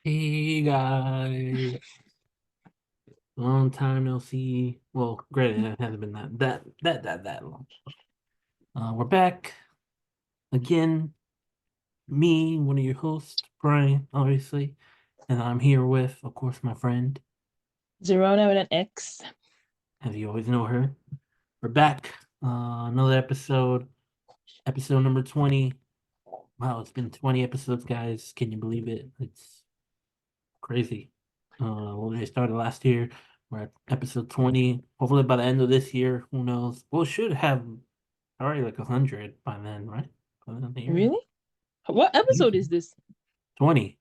Hey guys, long time no see. Well, granted, it hasn't been that long. We're back again. Me, one of your hosts, Brian, obviously, and I'm here with, of course, my friend, Zerona with an X. as you always know her. We're back. Another episode, episode number 20. Wow, it's been 20 episodes, guys. Can you believe it? It's crazy. We started last year. We're at episode 20. Hopefully by the end of this year, who knows? We should have already like 100 by then, right? By the end of the year. Really? What I think episode so. is this? 20.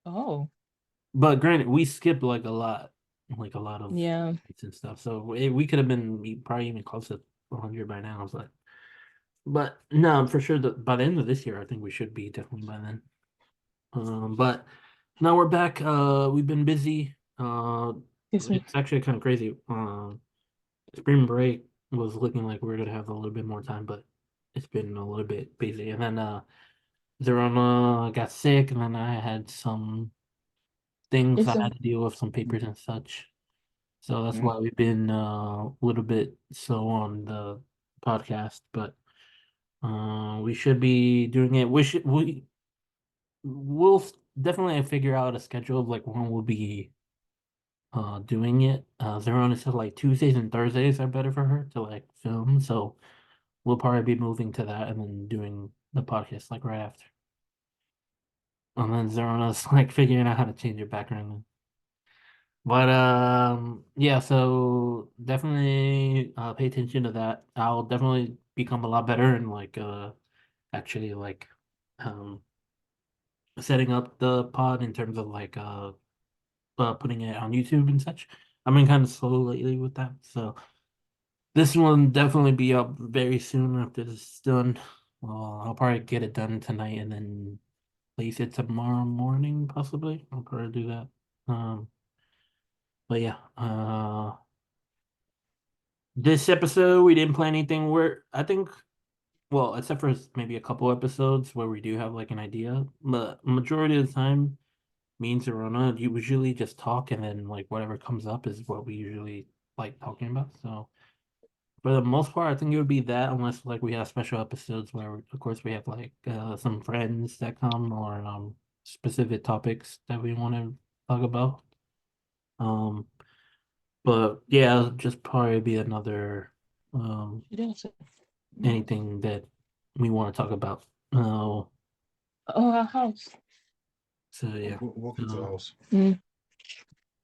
Oh, But granted, we skipped like a lot of yeah. bits and stuff. So we could have been probably even close to 100 by now. But no, for sure that by the end of this year, I think we should be definitely by then. But now we're back. We've been busy. Excuse me. It's actually kind of crazy. Spring break was looking like we are gonna have a little bit more time, but it's been a little bit busy. And then Zerona got sick, and then I had some things It's I a had to deal with, some papers and such. So that's mm, why we've been a little bit slow on the podcast, but we should be doing it. We'll definitely figure out a schedule of like when we'll be doing it. Zerona said like Tuesdays and Thursdays are better for her to like film, so we'll probably be moving to that and then doing the podcast like right after. And then Zerona's like figuring out how to change your background. But yeah, so definitely pay attention to that. I'll definitely become a lot better in like actually like um setting up the pod in terms of like putting it on YouTube and such. I've been kind of slow lately with that, so this one definitely be up very soon after this is done. I'll probably get it done tonight and then place it tomorrow morning, possibly. I'll probably do that. But yeah, this episode we didn't plan anything. Where I think, well, except for maybe a couple episodes where we do have like an idea, but majority of the time, me and Serona usually just talk and then like whatever comes up is what we usually like talking about. So for the most part, I think it would be that unless like we have special episodes where of course we have like some friends that come or specific topics that we want to talk about. Um but yeah, it'll just probably be another you don't say. anything that we want to talk about. Oh, our house. So yeah. Welcome to the So house.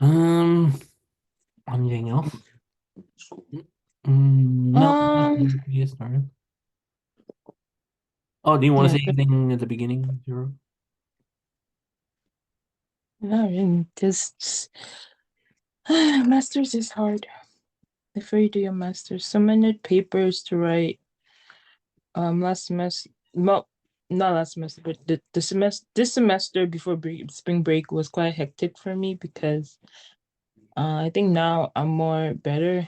um anything else? No, just Um, get started. Oh, do you want to yeah, say anything at the beginning, Zero? not really. Just masters is hard. Before you do your masters, so many papers to write. Last semester, well, not last semester, but the semester, this semester before spring break was quite hectic for me because I think now I'm more better.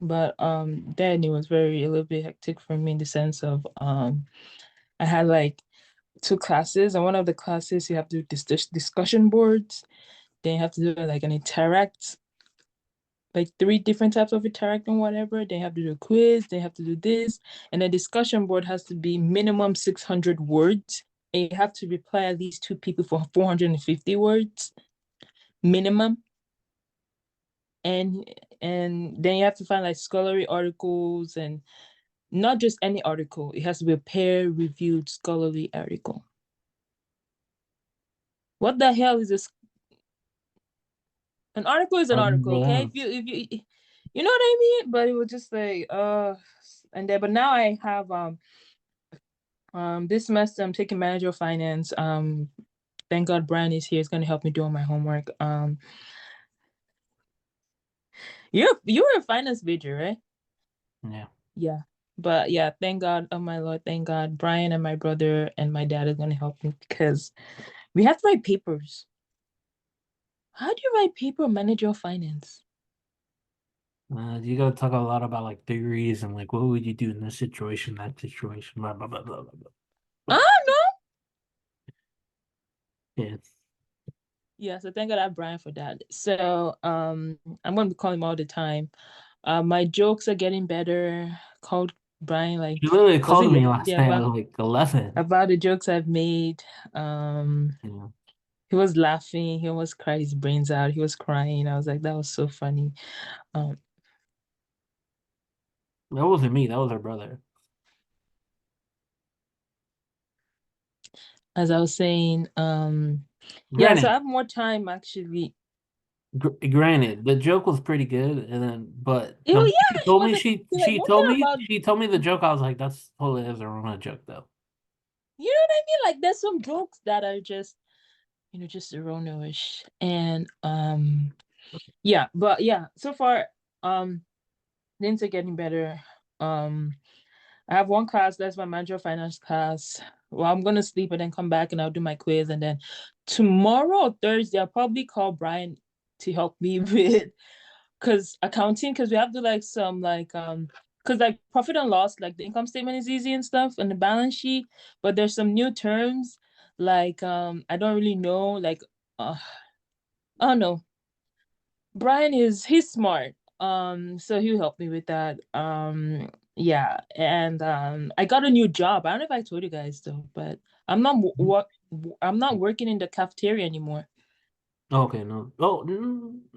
But then it was very a little bit hectic for me in the sense of I had like two classes, and one of the classes you have to do discussion boards. Then you have to do like an interact, like three different types of interact and whatever. They have to do a quiz. They have to do this, and the discussion board has to be minimum 600 words, and you have to reply at least two people for 450 words minimum. And then you have to find like scholarly articles, and not just any article. It has to be a peer-reviewed scholarly article. What the hell is this? An article is an article, okay? Well, If you know what I mean. But it was just like and then but now I have this semester I'm taking managerial finance. Thank God Brian is here. He's gonna help me do all my homework. You were a finance major, right? yeah. Yeah. But yeah, thank God, oh my Lord, thank God, Brian and my brother and my dad is gonna help me because we have to write papers. How do you write paper manage your finance? You gotta talk a lot about like theories and like what would you do in this situation, that situation, blah blah blah blah blah blah. Ah, blah. no. Yeah. Yeah, so thank God I have Brian for that. So I'm gonna be calling him all the time. My jokes are getting better. Called Brian You like literally was it called me last yesterday night at like 11. about the jokes I've made. Um Yeah. he was laughing, he almost cried his brains out, he was crying. I was like, that was so funny. Um That wasn't me. That was her brother. as I was saying, yeah, so I Granted, have more time actually. granted, the joke was pretty good, and then but It the was, moment she yeah, it told was me like, like one thing about, she told me the joke. I was like, that's totally as a Rona joke though. you know what I mean? Like there's some jokes that are just, just erroneous. And yeah, but yeah, so far, things are getting better. Um I have one class, that's my managerial finance class. Well, I'm gonna sleep and then come back and I'll do my quiz. And then tomorrow or Thursday, I'll probably call Brian to help me with because accounting, because we have to like some like because like profit and loss, like the income statement is easy and stuff and the balance sheet, but there's some new terms like I don't really know, like uh I don't know. Brian he's smart. So he'll help me with that. Yeah, and I got a new job. I don't know if I told you guys though, but I'm not what I'm not working in the cafeteria anymore. Okay, no. Oh,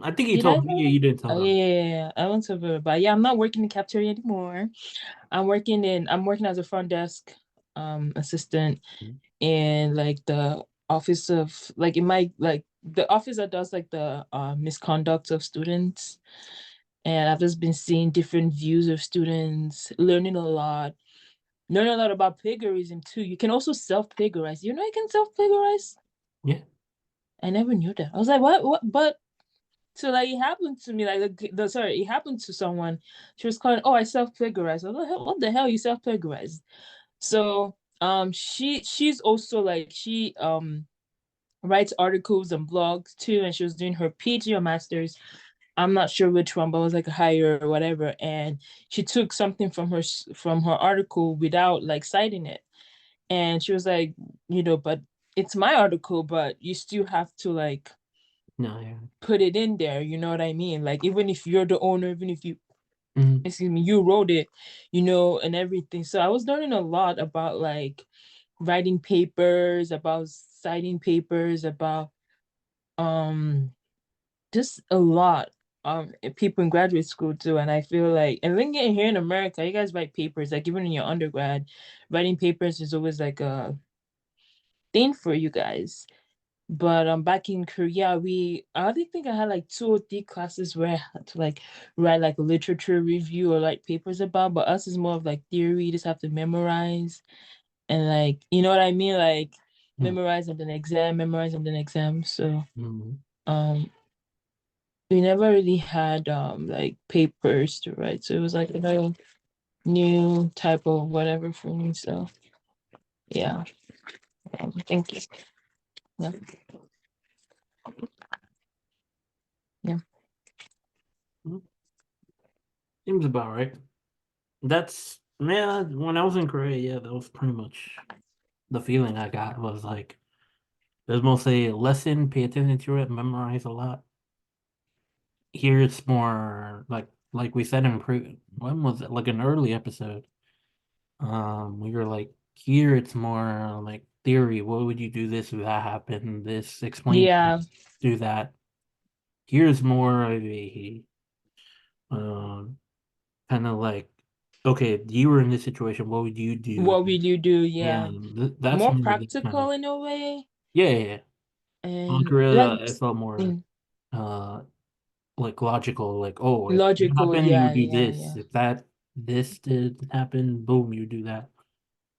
I think you Did I told me. tell Yeah, you? you didn't tell Oh, them. yeah. I went to but yeah, I'm not working in the cafeteria anymore. I'm working as a front desk assistant in like the office of like in my like the office that does like the misconduct of students. And I've just been seeing different views of students, learning a lot about plagiarism too. You can also self-plagiarize. You know you can self-plagiarize? Yeah. I never knew that. I was like, what? But so like it happened to me, like it happened to someone. She was calling, oh, I self-plagiarized. I was like, what the hell you self-plagiarized? So she's also like she writes articles and blogs too, and she was doing her PhD or master's. I'm not sure which one, but it was like a higher or whatever. And she took something from her article without like citing it. And she was like, but it's my article, but you still have to like No, yeah. put it in there. You know what I mean? Like even if you're the owner, even if you Mhm. excuse me, you wrote it, and everything. So I was learning a lot about like writing papers, about citing papers, about um just a lot people in graduate school too. And I feel like, and then getting here in America, you guys write papers, like even in your undergrad, writing papers is always like a thing for you guys. But back in Korea, I don't think I had like 2 or 3 classes where I had to like write like a literature review or like papers about, but us is more of like theory, you just have to memorize and like you know what I mean? Like memorize and then exam. So Mhm. um we never really had like papers to write. So it was like a very new type of whatever for me. So yeah. Thank you. Yeah. Yeah. Mhm. Seems about right. That's yeah. When I was in Korea, yeah, that was pretty much the feeling I got was like there's mostly a lesson, pay attention to it, memorize a lot. Here it's more like we said in when was it? Like an early episode. We were like here it's more like theory. What would you do this if that happened? This explain Yeah. do that. Here's more of a um kind of like okay, you were in this situation, what would you do? What will you do? Yeah, Yeah. that's More more of the kind of practical in a way. yeah, yeah, yeah. On And Korea, like it felt more mm, uh like logical, like oh, if that logical. happened, you Yeah, do yeah, this. yeah. If this did happen, boom, you do that.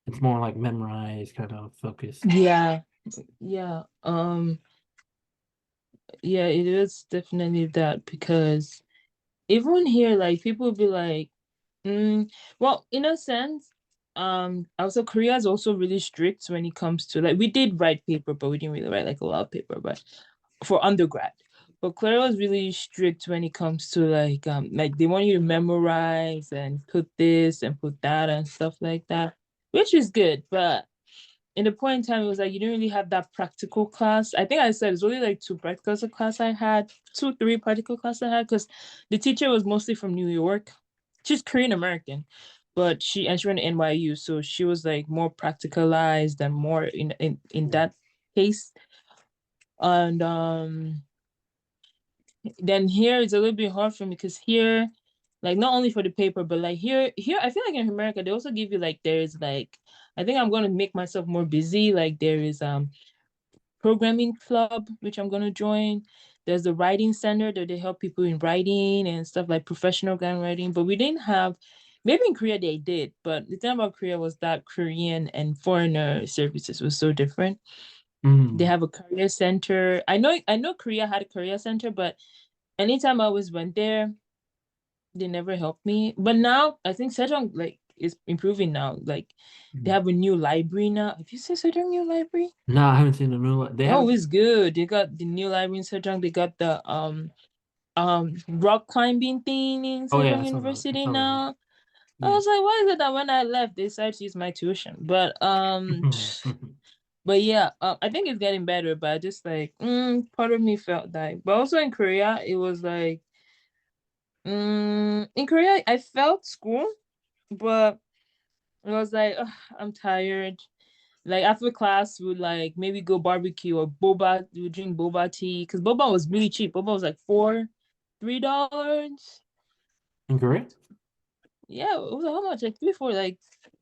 It's more like memorized kind of focused. Yeah. Yeah. Yeah, it is definitely that because even here, like people will be like, well, in a sense, also Korea is also really strict when it comes to like we did write paper, but we didn't really write like a lot of paper, but for undergrad. But Korea was really strict when it comes to like they want you to memorize and put this and put that and stuff like that, which is good, but in the point in time, it was like you didn't really have that practical class. I think I said it's only like two practical class I had, two, three practical class I had, because the teacher was mostly from New York. She's Korean American, but she went to NYU, so she was like more practicalized and more in that case. And then here it's a little bit hard for me because here, like not only for the paper, but like here I feel like in America they also give you like there's like I think I'm gonna make myself more busy. Like there is programming club which I'm gonna join. There's the writing center that they help people in writing and stuff like professional gun writing. But we didn't have maybe in Korea they did, but the thing about Korea was that Korean and foreigner services was so different. They Mm. have a career center. I know Korea had a career center, but anytime I always went there, they never helped me. But now I think Sejong like is improving now. Like they have a new library now. Have you seen Sejong new library? No, I haven't seen the new one. They have. Oh, it's good. They got the new library in Sejong. They got the rock climbing thing in Oh yeah, Sejong I University saw that. now. I Yeah. was like, why is it that when I left they decided to use my tuition? But yeah, I think it's getting better, but I just like part of me felt that. But also in Korea, it was like in Korea I felt school, but it was like ugh, I'm tired. Like after class, we would like maybe go barbecue or boba. We would drink boba tea because boba was really cheap. Boba was like $3. In Korea? Yeah, it was how much? Like three, four,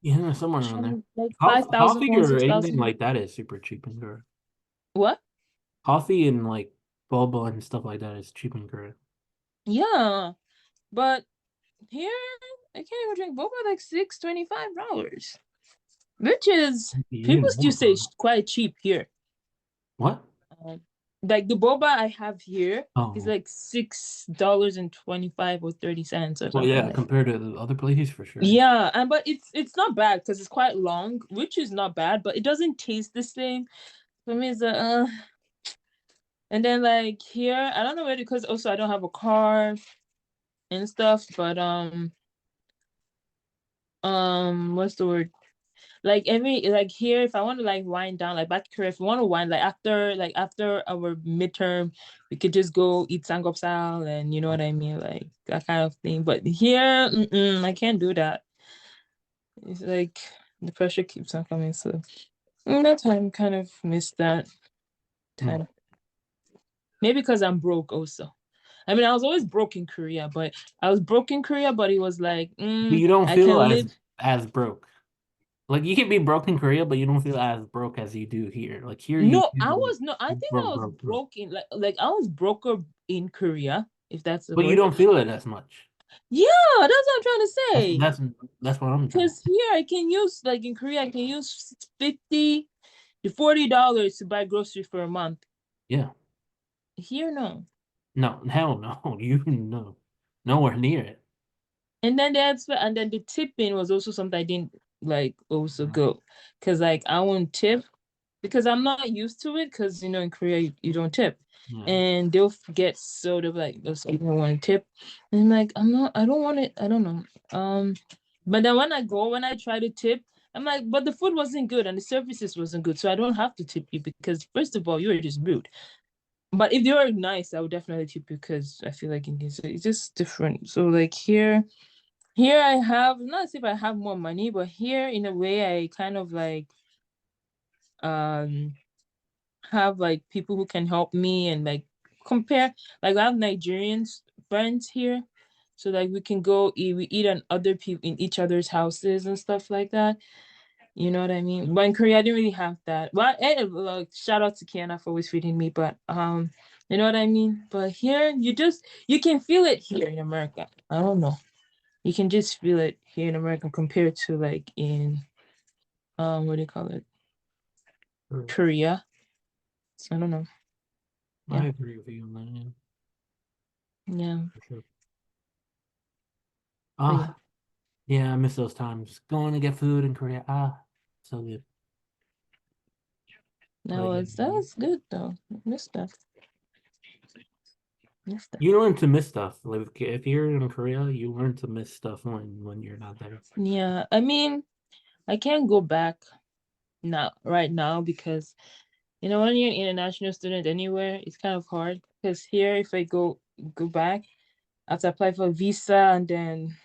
Yeah, somewhere around there. like 5,000 Coffee won, or six anything thousand. like that is super cheap in Korea. What? Coffee and like boba and stuff like that is cheap in Korea. Yeah, but here I can't even drink boba like $6.25, which is people Even still more say so. it's quite cheap here. What? Um, like the boba I have here is Oh, like $6.25 or 30 cents or well, something yeah, like. compared to the other places for sure. Yeah, and but it's not bad because it's quite long, which is not bad, but it doesn't taste the same. For me, it's and then like here, I don't know where because also I don't have a car and stuff, but what's the word? Like every like here, if I want to like wind down, like back here, if you want to wind like after our midterm, we could just go eat sangopsal and you know what I mean, like that kind of thing. But here, I can't do that. It's like the pressure keeps on coming, so. That time kind of missed that Hmm. time. Maybe because I'm broke also. I mean, I was always broke in Korea, but I was broke in Korea, but it was like, But you don't I feel can live. as broke. Like you can be broke in Korea, but you don't feel as broke as you do here. Like here, you No, I feel was no, I think I broke, was broke, broke. broke in like I was broker in Korea, if that's the But you word. don't feel it as much. Yeah, that's what I'm trying to That's say. that's that's what I'm trying. Because here I can use like in Korea, I can use 50 to $40 to buy groceries for a month. Yeah. Here, no. No, hell no. You know, nowhere near it. And then and then the tipping was also something I didn't like also go because like I won't tip because I'm not used to it because in Korea you don't tip Yeah. and they'll get sort of like those people want to tip and I'm like I don't want it, I don't know. But then when I try to tip, I'm like, but the food wasn't good and the services wasn't good, so I don't have to tip you because first of all you were just rude. But if they were nice, I would definitely tip you because I feel like it's just different. So like here I have not as if I have more money, but here in a way I kind of like um have like people who can help me and like compare, like I have Nigerians friends here. So like we can go eat we eat on other people in each other's houses and stuff like that. You know what I mean? But in Korea I didn't really have that. Well, shout out to Kiana for always feeding me, but you know what I mean? But here you can feel it here in America. I don't know, you can just feel it here in America compared to like in what do you call it? Sure. Korea. I don't know. I Yeah. agree with you on that, yeah, Yeah. for sure. But yeah. Ah, yeah, I miss those times. Going to get food in Korea. Ah, so good. But yeah, That was good though. Missed that. Missed that. you learn to miss stuff. Like if you're in Korea, you learn to miss stuff when you're not there. Yeah. I mean, I can't go back. not right now because when you're an international student anywhere, it's kind of hard. Because here, if I go back, I have to apply for a visa and then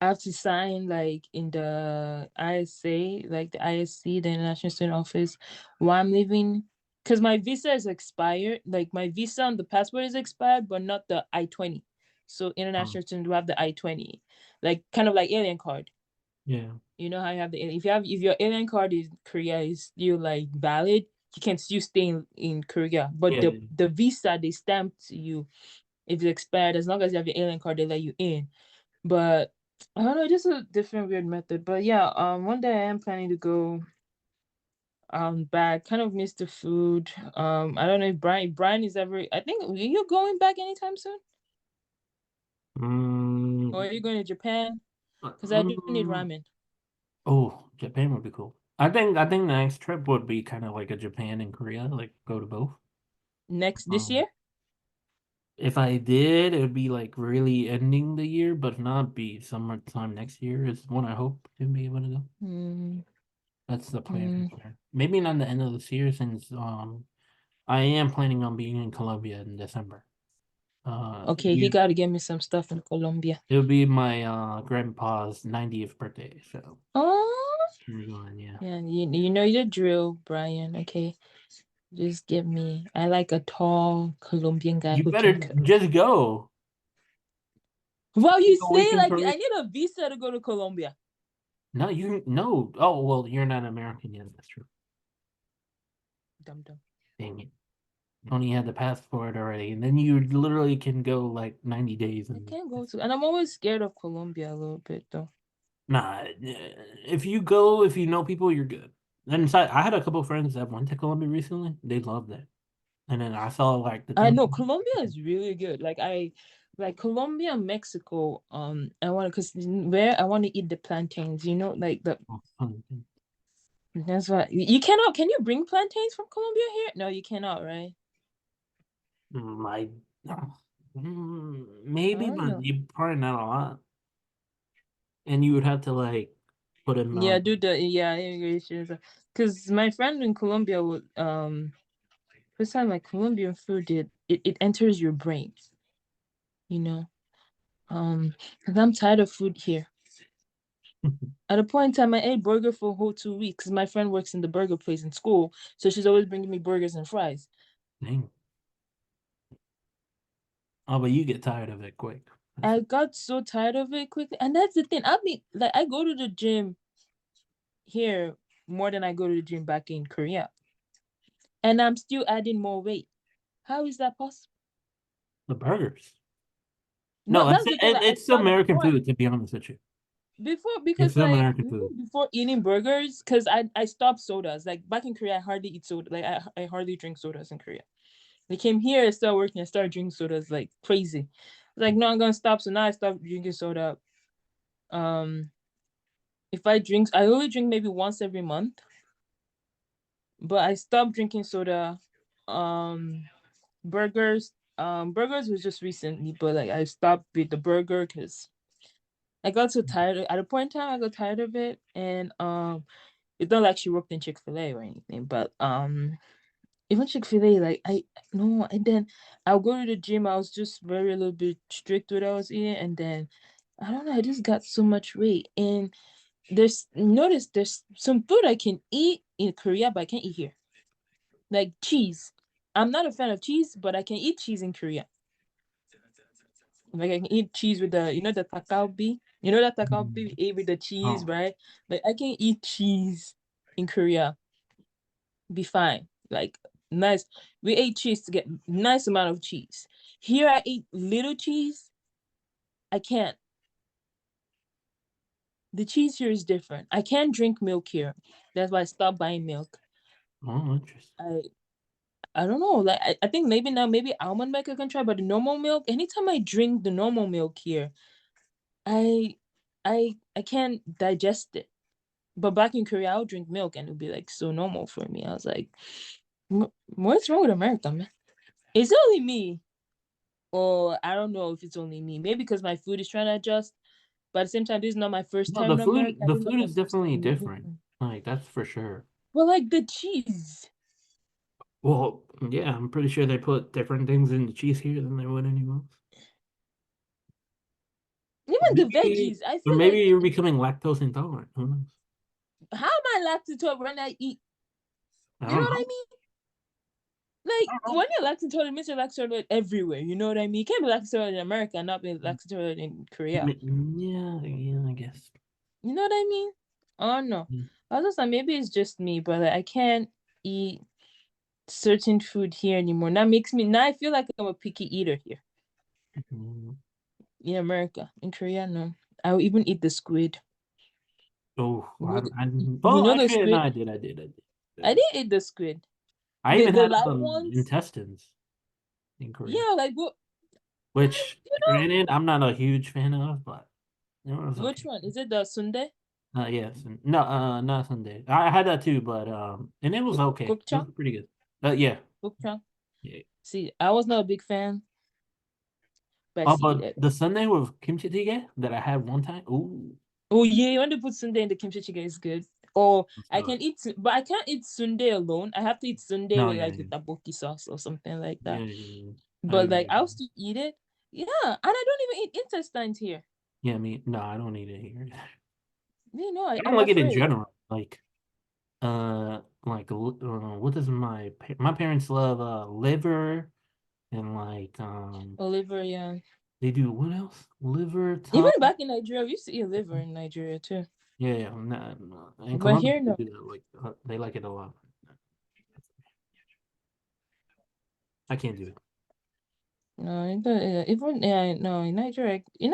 I have to sign like in the ISA, like the ISC, the International Student Office, while I'm leaving. Because my visa is expired. Like my visa on the passport is expired, but not the I-20. So Um, international students will have the I-20, like kind of like alien card. yeah, You know how you have if your alien card in Korea is still like valid, you can still stay in Korea. But yeah, the visa they stamped you if it's expired, as long as you have your alien card, they let you in. But I don't know, just a different weird method. But yeah, one day I am planning to go back. Kind of miss the food. I don't know if Brian is ever. I think are you going back anytime soon, or mm, are you going to Japan? Because I do need mm, ramen oh, Japan would be cool. I think the next trip would be kind of like a Japan and Korea, like go to both. next this Um, year. if I did, it would be like really ending the year, but if not, be summertime next year is when I hope to be able to go. Mm, That's the plan for mm. sure. Maybe not the end of this year, since I am planning on being in Colombia in December. Okay, you You got to get me some stuff in Colombia. It would be my grandpa's 90th birthday, so Oh, we're going, yeah. yeah, you know the drill, Brian. Okay, just give me. I like a tall Colombian guy You who better can cook. just go. Well, you Take a week say in like Korea. I need a visa to go to Colombia. No, you no. Oh well, you're not American yet. That's true. Dum dum. Dang it. You only had the passport already, and then you literally can go like 90 days I and can't go to, and I'm always scared of Colombia a little bit though. nah. If you go, if you know people, you're good. And inside, I had a couple friends that went to Colombia recently. They loved it, and then I saw like the I thing. know Colombia is really good. Like Colombia and Mexico. I want to because where I want to eat the plantains. Like the that's what you cannot. Can you bring plantains from Colombia here? No, you cannot, right? My I maybe, don't but know. you probably not a lot, and you would have to like put in Yeah, do the immigration. Because my friend in Colombia would first time like Colombian food it enters your brain. You know. Because I'm tired of food here. At a point in time, I ate burger for a whole 2 weeks. My friend works in the burger place in school, so she's always bringing me burgers and fries. Dang. Oh, but you get tired of it quick. I got so tired of it quickly, and that's the thing. I go to the gym here more than I go to the gym back in Korea, and I'm still adding more weight. How is that possible? The burgers. No, No, that's the thing. Like I it's still started American food, to be honest with you. before It's because still like American food. before eating burgers, because I stopped sodas. Like back in Korea, I hardly eat soda. Like I hardly drink sodas in Korea. They came here, I started working, I started drinking sodas like crazy. Like, no, I'm gonna stop. So now I stopped drinking soda. Um, if I only drink maybe once every month, but I stopped drinking soda. Um, burgers was just recently, but like I stopped with the burger because I got so tired. At a point in time, I got tired of it, and it's not like she worked in Chick-fil-A or anything, but even Chick-fil-A, like I no, and then I'll go to the gym. I was just very a little bit strict with what I was eating, and then I don't know, I just got so much weight. And there's some food I can eat in Korea, but I can't eat here. Like cheese. I'm not a fan of cheese, but I can eat cheese in Korea. Like I can eat cheese with the takalbi. You know that takalbi we Mm. ate with the cheese, Oh, right? Like I can eat cheese in Korea, be fine. Like nice. We ate cheese to get nice amount of cheese. Here I eat little cheese. I can't. The cheese here is different. I can't drink milk here. That's why I stopped buying milk. oh, interesting. I I don't know. Like I think maybe now maybe almond milk I can try, but the normal milk. Anytime I drink the normal milk here, I I can't digest it. But back in Korea, I'll drink milk and it'll be like so normal for me. I was like, What's wrong with America, man? Is it only me?" Or I don't know if it's only me. Maybe because my food is trying to adjust. But at the same time, this is not my first No, time in America. the This is not food my is first definitely time different. living. Like that's for sure. Well, like the cheese. Well, yeah, I'm pretty sure they put different things in the cheese here than they would anywhere else. Even the veggies. I Or feel maybe like, you're becoming lactose intolerant. Who knows? how am I lactose intolerant when I eat? I You know don't what I know. mean? Like when you're lactose intolerant, it means you're lactose intolerant everywhere. You know what I mean? You can't be lactose intolerant in America and not be lactose intolerant in Korea. Yeah, yeah, I guess. You know what I mean? Oh no. Mm. I was just like, maybe it's just me, but like, I can't eat certain food here anymore. That makes me now I feel like I'm a picky eater here Mm. in America. In Korea, no. I will even eat the squid. Oh, You know you well, know the actually, no, squid? I I did. didn't eat the squid. I The even the had live ones? intestines in Korea, Yeah, like what which, you granted, I'm not a huge fan of, but it was know which okay. one? Is it the sundae? Yes, no, not Sunday. I had that too, but and it was okay. It was Gokchang? pretty good. Yeah, Gokchang. yeah. See, I was not a big fan, but I Oh, see eat but it. the Sunday with kimchi jjigae that I had one time. Ooh, Oh yeah, when they put sundae in the kimchi chicken is good. Or I so can eat, but I can't eat sundae alone. I have to eat sundae no, with yeah, like the yeah, taboki sauce or something like yeah, that. yeah, yeah. I But like agree. I'll still eat it. Yeah, and I don't even eat intestines here. Yeah, me. No, I don't eat it here. You know, I don't I'm like it in afraid. general. What does my parents love liver and Liver, yeah. they do what else? Liver, Even tongue. back in Nigeria, we used to eat liver in Nigeria too. Yeah, yeah. No, no. In But Colombia, here, they no. do that. Like they like it a lot. I can't do it. No, even yeah, no, in Nigeria, we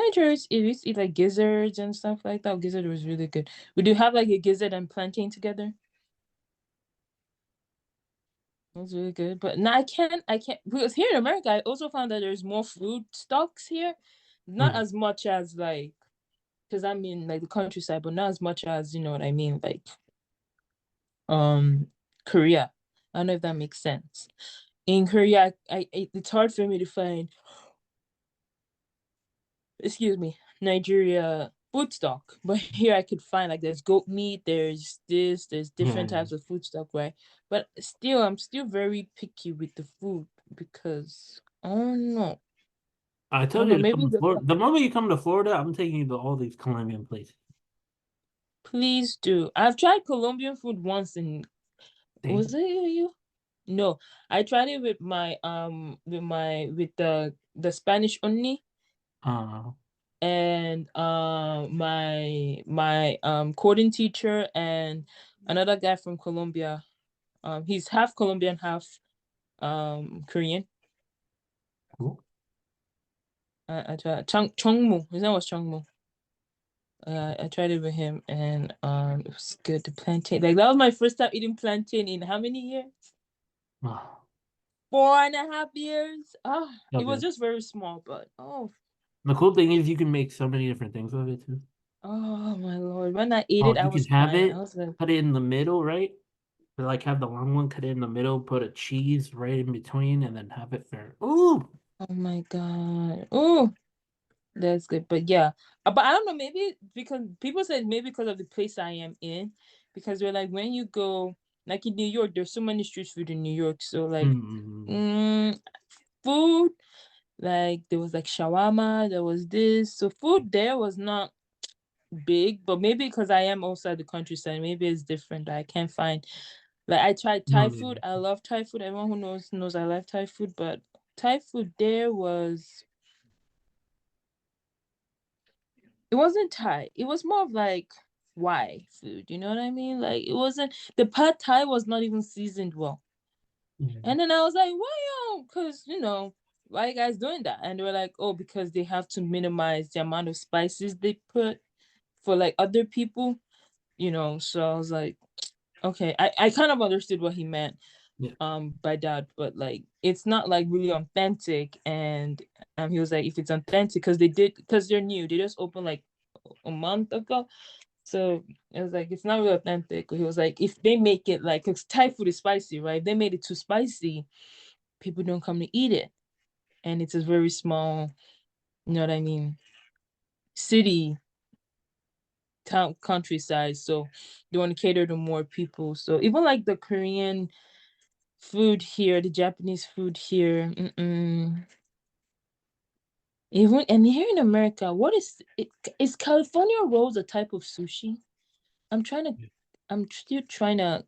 used to eat like gizzards and stuff like that. Gizzard was really good. We do have like a gizzard and plantain together. It was really good. But no, I can't because here in America, I also found that there's more food stocks here, not Hmm. as much as like because I'm in like the countryside, but not as much as you know what I mean, like um Korea. I don't know if that makes sense. In Korea, it's hard for me to find, excuse me, Nigeria food stock. But here I could find like there's goat meat, there's Yeah, different yeah. types of food stock, right? But still, I'm still very picky with the food because I don't know. I I don't told you know. to come Maybe to Florida. The moment you come to Florida, I'm taking you to all these Colombian places. please do. I've tried Colombian food once in was Damn. it you? No, I tried it with my with the Spanish only Uh, and my coding teacher and another guy from Colombia. He's half Colombian, half Korean. cool. I tried Chongmu. His name was Chongmu. I tried it with him and it was good. The plantain, like that was my first time eating plantain in how many years? Oh, 4.5 years. It was okay. just very small, but The cool thing is you can make so many different things with it too. oh my lord. When I ate Oh, it, I you can was have crying. I it, was like, cut it in the middle, right? Like have the long one, cut it in the middle, put a cheese right in between, and then have it there. Ooh. oh my god. Oh, that's good. But yeah. But I don't know, maybe because people said maybe because of the place I am in. Because they're like when you go like in New York, there's so many street food in New York. So like Mm-hmm. mm, food, like there was like shawarma, there was this. So food there was not big, but maybe because I am outside the countryside, maybe it's different. I can't find like I tried No, Thai yeah. food. I love Thai food. Everyone who knows I love Thai food, but Thai food there was it wasn't Thai. It was more of like why food. You know what I mean? Like it wasn't the pad Thai was not even seasoned well. Yeah. And then I was like, why y'all? Because why you guys doing that? And they were like, oh, because they have to minimize the amount of spices they put for like other people. So I was like, okay, I kind of understood what he meant Yeah. by that, but like it's not like really authentic. And he was like, if it's authentic, because they're new, they just opened like a month ago. So it was like it's not really authentic. He was like, if they make it like, because Thai food is spicy, right? If they made it too spicy, people don't come to eat it. And it's a very small, you know what I mean, city. town countryside, so they want to cater to more people. So even like the Korean food here, the Japanese food here, even and here in America, what is it? Is California rolls a type of sushi? I'm trying to, I'm still trying to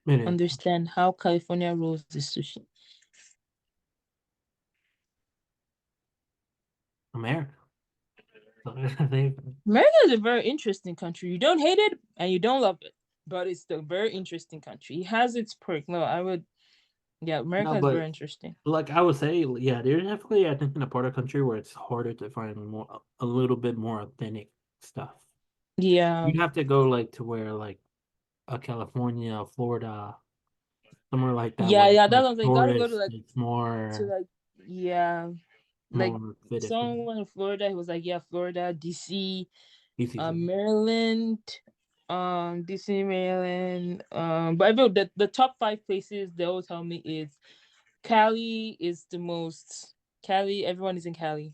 It is understand how California rolls is sushi. America. So they, America is a very interesting country. You don't hate it and you don't love it, but it's a very interesting country. It has its perk. No, I would. Yeah, America no, is but very interesting. like I would say, yeah, there's definitely I think in a part of the country where it's harder to find more a little bit more authentic stuff. Yeah, You have to go like to where like a California, Florida, somewhere like that yeah, where yeah. it's That like was like you gotta go tourist, it's to more like yeah, like more fitted for you. someone in Florida. He was like, yeah, Florida, DC, Easy. Maryland, DC, Maryland. But I feel that the top five places they always tell me is Cali is the most. Cali, everyone is in Cali.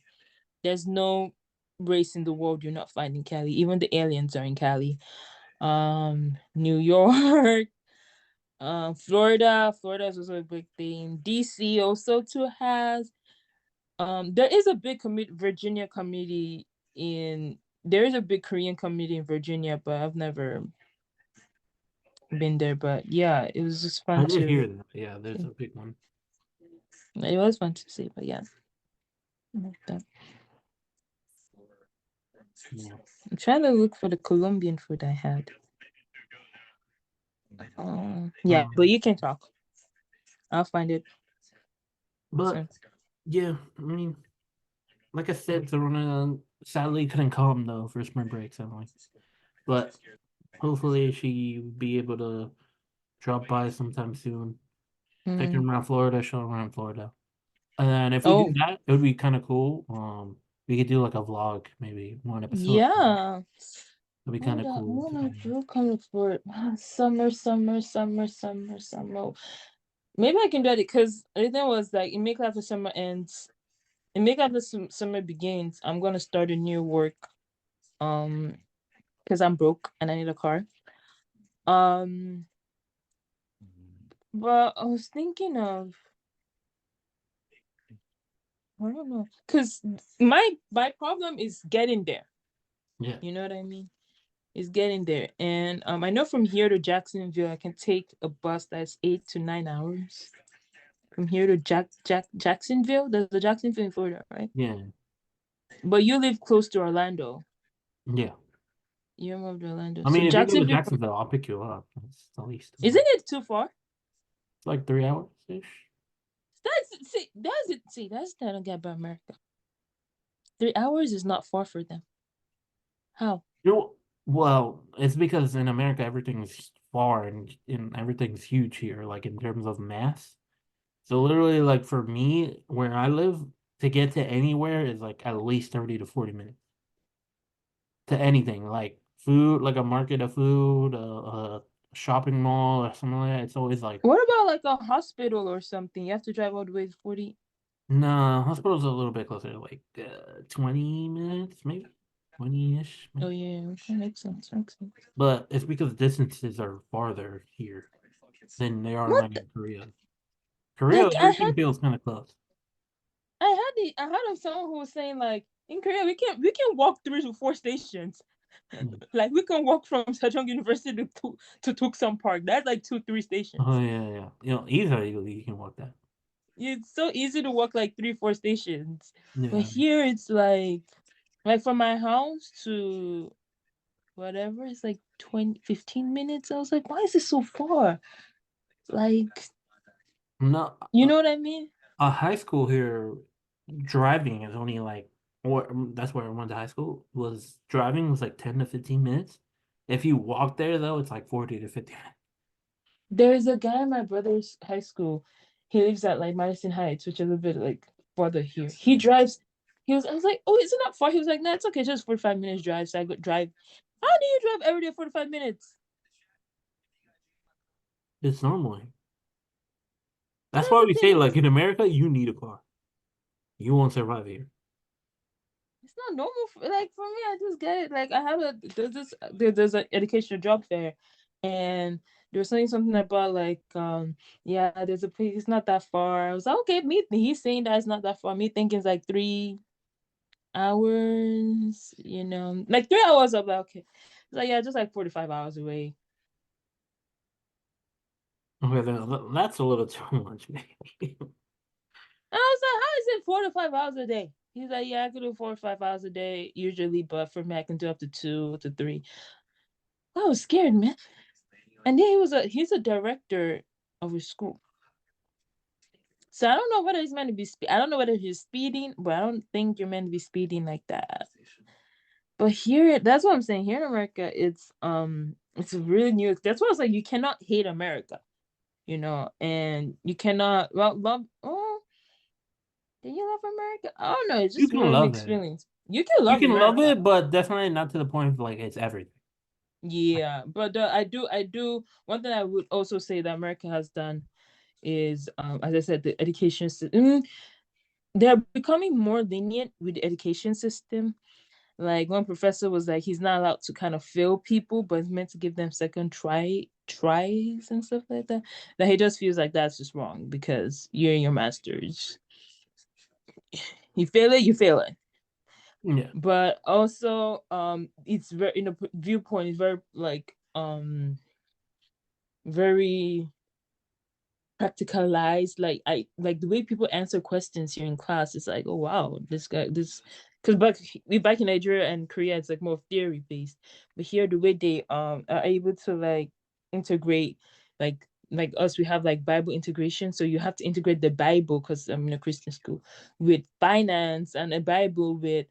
There's no race in the world you're not finding Cali. Even the aliens are in Cali. New York, Florida. Florida is also a big thing. DC also too has. There is a big Virginia community in. There is a big Korean community in Virginia, but I've never been there. But yeah, it was just I fun did to hear that. Yeah, there's see. a big one. It was fun to see, but yeah, like that. Yeah. I'm trying to look for the Colombian food I had. Yeah, but Um, you can talk. I'll find it but soon. yeah, I mean, like I said, Corona sadly couldn't come though for spring break, sadly. But hopefully she will be able to drop by sometime soon. Take her Mm. around Florida, show her around Florida. And then if we do Oh, that, it would be kind of cool. We could do like a vlog, maybe one episode. yeah. It'd be kind Hold of up. cool What to am I come. do coming for it? Summer, summer, summer, summer, summer. Maybe I can do it because the thing was like, in make after summer ends, in make after summer begins, I'm gonna start a new work. Um, because I'm broke and I need a car. Um, but I was thinking of, I don't know, because my problem is getting there. Yeah, You know what I mean? Is getting there. And I know from here to Jacksonville, I can take a bus that's 8 to 9 hours. From here to Jacksonville, there's the Jacksonville in Florida, right? yeah, But you live close to Orlando. yeah. You moved to Orlando, I so mean, if you go to Jacksonville Jacksonville, I'll pick you up. It's the least. isn't it too far? It's like 3 hours ish. That's that I don't get about America. 3 hours is not far for them. How? You know, well, it's because in America everything's far and everything's huge here, like in terms of mass. So literally, like for me, where I live, to get to anywhere is like at least 30 to 40 minutes to anything, like food, like a market of food, a shopping mall or something like that. It's always like, What about like a hospital or something? You have to drive all the way to 40. no, hospital's a little bit closer, like 20 minutes, maybe 20-ish, Oh maybe. yeah, okay, makes sense. Makes sense. But it's because distances are farther here than they are What? like in Korea. Korea, Like everything feels kind of close. I had someone who was saying like in Korea we can walk 3 to 4 stations. Mm. Like we can walk from Sejong University to Tuksum Park. That's like 2 3 stations. Oh yeah, yeah. Easily you can walk that. It's so easy to walk like 3 4 stations. But Yeah. here it's like from my house to whatever, it's like 20 15 minutes. I was like, why is it so far? Like, No, you know what I mean? a high school here, driving is only like, or that's where I went to high school. Was driving was like 10 to 15 minutes. If you walk there though, it's like 40 to 50 minutes. There's a guy in my brother's high school. He lives at like Madison Heights, which is a bit like further here. He drives. I was like, oh, is it not far? He was like, no, it's okay, it's just 45 minutes drive. So I go drive. How do you drive every day 45 minutes? It's normally. That's That's why the we thing. say like in America, you need a car. You won't survive here. It's not normal for, like for me. I just get it. Like I have a there's an educational job fair, and they were saying something about like yeah, there's a place. It's not that far. I was like, okay. Me, he's saying that it's not that far. Me thinking it's like 3 hours. Like 3 hours. I'm like, okay. It's like, yeah, just like 45 hours away. Okay, that's a little too much, maybe. And I was like, how is it 4 to 5 hours a day? He's like, yeah, I can do 4 or 5 hours a day usually, but for me, I can do up to 2 to 3. I was scared, man. And then he's a director of a school. So I don't know whether he's meant to be I don't know whether he's speeding, but I don't think you're meant to be speeding like that. But here, that's what I'm saying. Here in America, it's really new. That's what I was like. You cannot hate America, and you cannot love. Oh, do you love America? I don't know. It's You just can very love mixed it. feelings. You can You love can love America. it, but definitely not to the point of like it's everything. Yeah, but I do. One thing I would also say that America has done is, as I said, the education system. They're becoming more lenient with the education system. Like one professor was like, he's not allowed to kind of fail people, but he's meant to give them second tries and stuff like that. That he just feels like that's just wrong because you're in your masters. You fail it, you fail it. Yeah. But also, it's very in a viewpoint. It's very like very practicalized. Like I like the way people answer questions here in class. It's like, oh wow, this guy, this because back in Nigeria and Korea, it's like more theory based. But here, the way they are able to like integrate, like us, we have like Bible integration. So you have to integrate the Bible because I'm in a Christian school with finance and a Bible with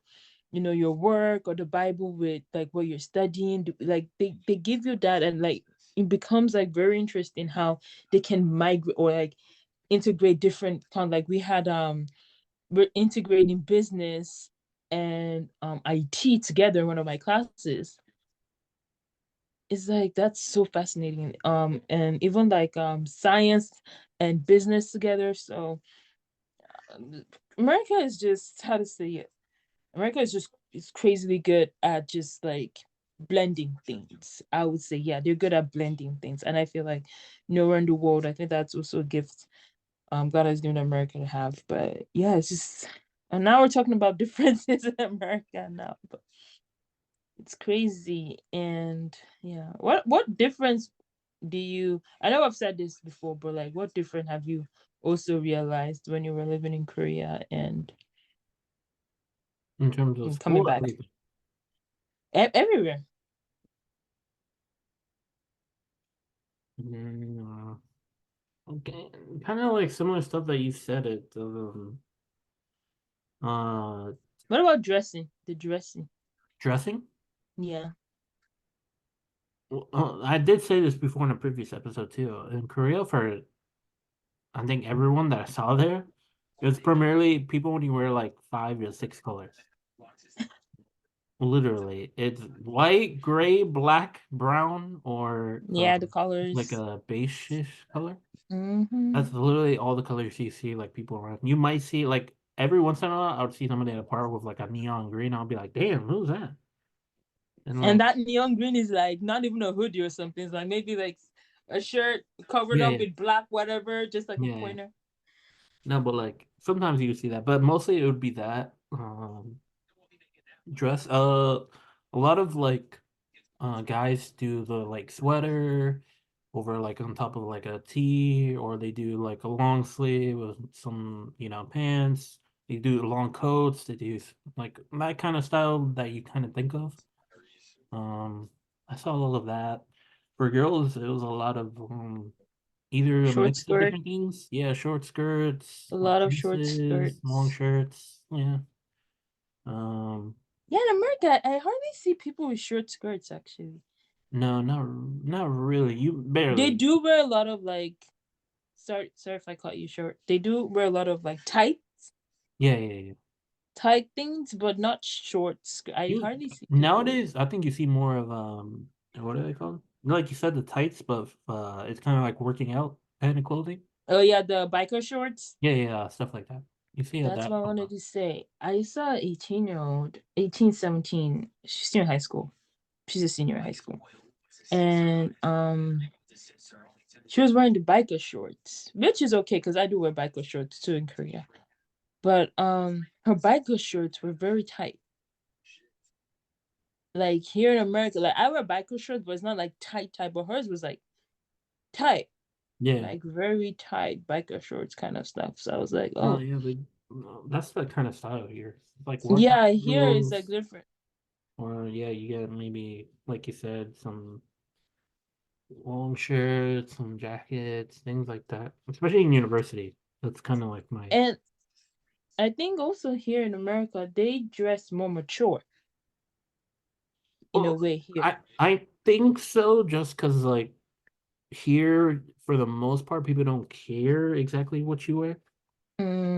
your work, or the Bible with like what you're studying. Like they give you that, and like it becomes like very interesting how they can migrate or like integrate different like we had we're integrating business and IT together in one of my classes. It's like that's so fascinating. And even like science and business together. So America is just, how to say it, America is crazily good at just like blending things. I would say, yeah, they're good at blending things, and I feel like nowhere in the world. I think that's also a gift God has given America to have. But yeah, it's just, and now we're talking about differences in America now, but it's crazy. And yeah, what difference do you? I know I've said this before, but like, what difference have you also realized when you were living in Korea and In terms of coming school, back? Everywhere. mm, okay, kind of like similar stuff that you said it. Uh, What about dressing? The dressing. dressing. Yeah. Well, I did say this before in a previous episode too. In Korea, for I think everyone that I saw there, it's primarily people only wear like 5 or 6 colors. Literally, it's white, gray, black, brown, or Yeah, the like colors. a beige-ish color. Mm-hmm. That's literally all the colors you see like people around. You might see like every once in a while I would see somebody at a park with like a neon green. I'll be like, damn, who's that? And And like, that neon green is like not even a hoodie or something. It's like maybe like a shirt covered yeah, up yeah, with black, whatever, just like a yeah, yeah. pointer. No, but like sometimes you see that, but mostly it would be that dress. A lot of like guys do the like sweater over like on top of like a tee, or they do like a long sleeve with some, pants. They do long coats. They do like that kind of style that you kind of think of. Um, I saw all of that. For girls, it was a lot of either a Short mix of skirt, different things. Yeah, short skirts, a lot of short dresses, long skirts. shirts. Yeah. Um, Yeah, in America, I hardly see people with short skirts actually. no, not really. You They barely. do wear a lot of like, sorry if I caught you short. They do wear a lot of like Yeah, yeah, yeah. tight things, but not short skirt. I You hardly see people. nowadays, I think you see more of what are they called? Like you said, the tights, but it's kind of like working out kind of clothing. Oh yeah, the biker shorts. Yeah, yeah, stuff like that. You see That's that what I a wanted lot. to say. I saw 18-year-old, 18, 17. She's still in high school. She's a senior in high school. And she was wearing the biker shorts, which is okay because I do wear biker shorts too in Korea. But her biker shorts were very tight. Like here in America, like I wear biker shorts, but it's not like tight tight, but hers was like tight, Yeah. like very tight biker shorts kind of stuff. So I was like, Oh oh yeah, that's the kind of style here. Like workout yeah, here it's like clothes, different. or yeah, you get maybe like you said, some long shirts, some jackets, things like that. Especially in university. That's kind of like my. And I think also here in America, they dress more mature in a Well, way here. I think so, just because like here, for the most part, people don't care exactly what you wear.